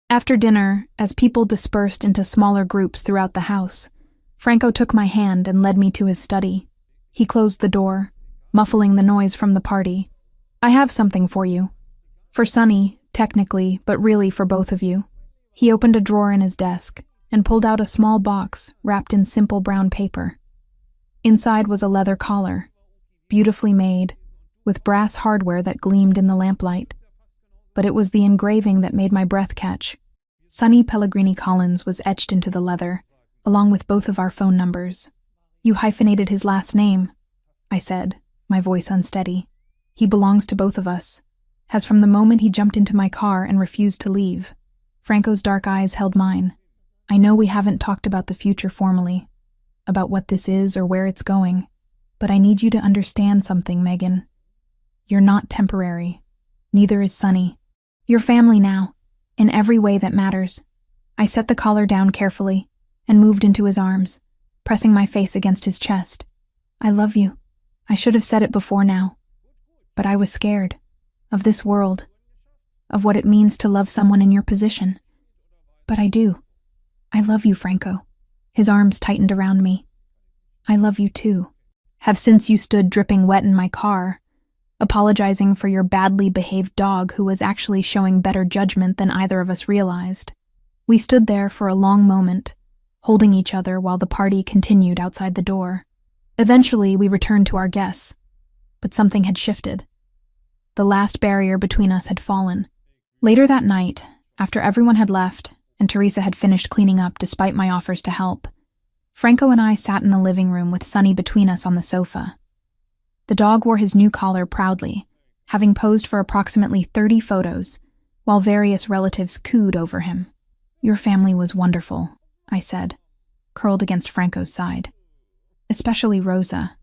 After dinner, as people dispersed into smaller groups throughout the house, Franco took my hand and led me to his study. He closed the door, muffling the noise from the party. "I have something for you. For Sonny, technically, but really for both of you." He opened a drawer in his desk and pulled out a small box wrapped in simple brown paper. Inside was a leather collar, beautifully made, with brass hardware that gleamed in the lamplight. But it was the engraving that made my breath catch. Sonny Pellegrini Collins was etched into the leather, along with both of our phone numbers. "You hyphenated his last name," I said, my voice unsteady. "He belongs to both of us, has from the moment he jumped into my car and refused to leave." Franco's dark eyes held mine. "I know we haven't talked about the future formally, about what this is or where it's going, but I need you to understand something, Megan. You're not temporary. Neither is Sonny. You're family now, in every way that matters." I set the collar down carefully and moved into his arms, pressing my face against his chest. "I love you. I should have said it before now. But I was scared. Of this world. Of what it means to love someone in your position. But I do. I love you, Franco." His arms tightened around me. "I love you too. Have since you stood dripping wet in my car, apologizing for your badly behaved dog who was actually showing better judgment than either of us realized." We stood there for a long moment, holding each other while the party continued outside the door. Eventually, we returned to our guests, but something had shifted. The last barrier between us had fallen. Later that night, after everyone had left and Teresa had finished cleaning up despite my offers to help, Franco and I sat in the living room with Sonny between us on the sofa. The dog wore his new collar proudly, having posed for approximately 30 photos, while various relatives cooed over him. "Your family was wonderful," I said, curled against Franco's side. "Especially Rosa.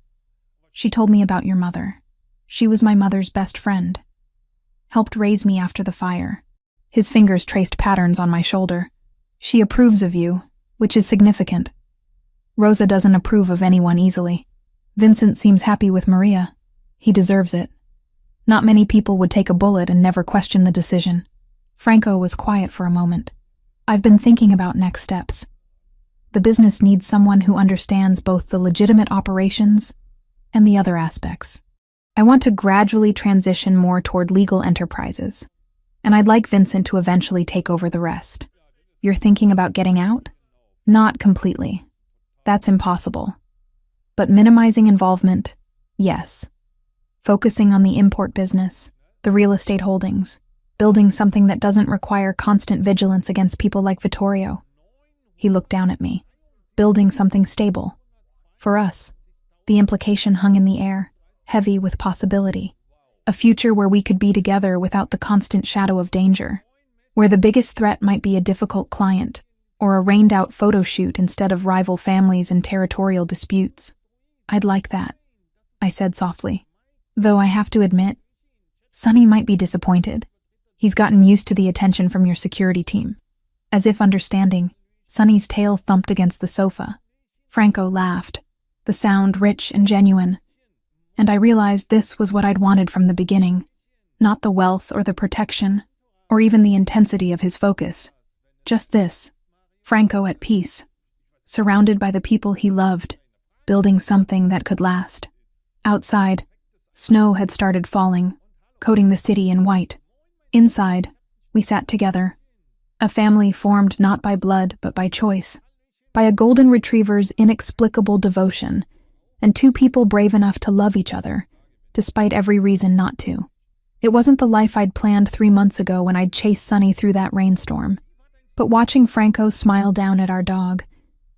She told me about your mother. She was my mother's best friend. Helped raise me after the fire." His fingers traced patterns on my shoulder. "She approves of you, which is significant. Rosa doesn't approve of anyone easily. Vincent seems happy with Maria. He deserves it. Not many people would take a bullet and never question the decision." Franco was quiet for a moment. "I've been thinking about next steps. The business needs someone who understands both the legitimate operations and the other aspects. I want to gradually transition more toward legal enterprises, and I'd like Vincent to eventually take over the rest." "You're thinking about getting out?" "Not completely. That's impossible. But minimizing involvement, yes. Focusing on the import business, the real estate holdings, building something that doesn't require constant vigilance against people like Vittorio." He looked down at me. "Building something stable. For us." The implication hung in the air, heavy with possibility. A future where we could be together without the constant shadow of danger. Where the biggest threat might be a difficult client, or a rained-out photo shoot instead of rival families and territorial disputes. "I'd like that," I said softly. "Though I have to admit, Sonny might be disappointed. He's gotten used to the attention from your security team." As if understanding, Sonny's tail thumped against the sofa. Franco laughed, the sound rich and genuine. And I realized this was what I'd wanted from the beginning. Not the wealth or the protection, or even the intensity of his focus. Just this, Franco at peace, surrounded by the people he loved, building something that could last. Outside, snow had started falling, coating the city in white. Inside, we sat together, a family formed not by blood but by choice, by a golden retriever's inexplicable devotion, and two people brave enough to love each other, despite every reason not to. It wasn't the life I'd planned 3 months ago when I'd chased Sonny through that rainstorm, But watching Franco smile down at our dog,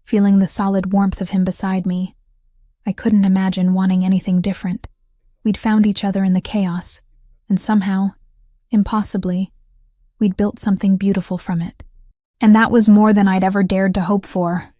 feeling the solid warmth of him beside me, I couldn't imagine wanting anything different. We'd found each other in the chaos, and somehow, impossibly, we'd built something beautiful from it. And that was more than I'd ever dared to hope for.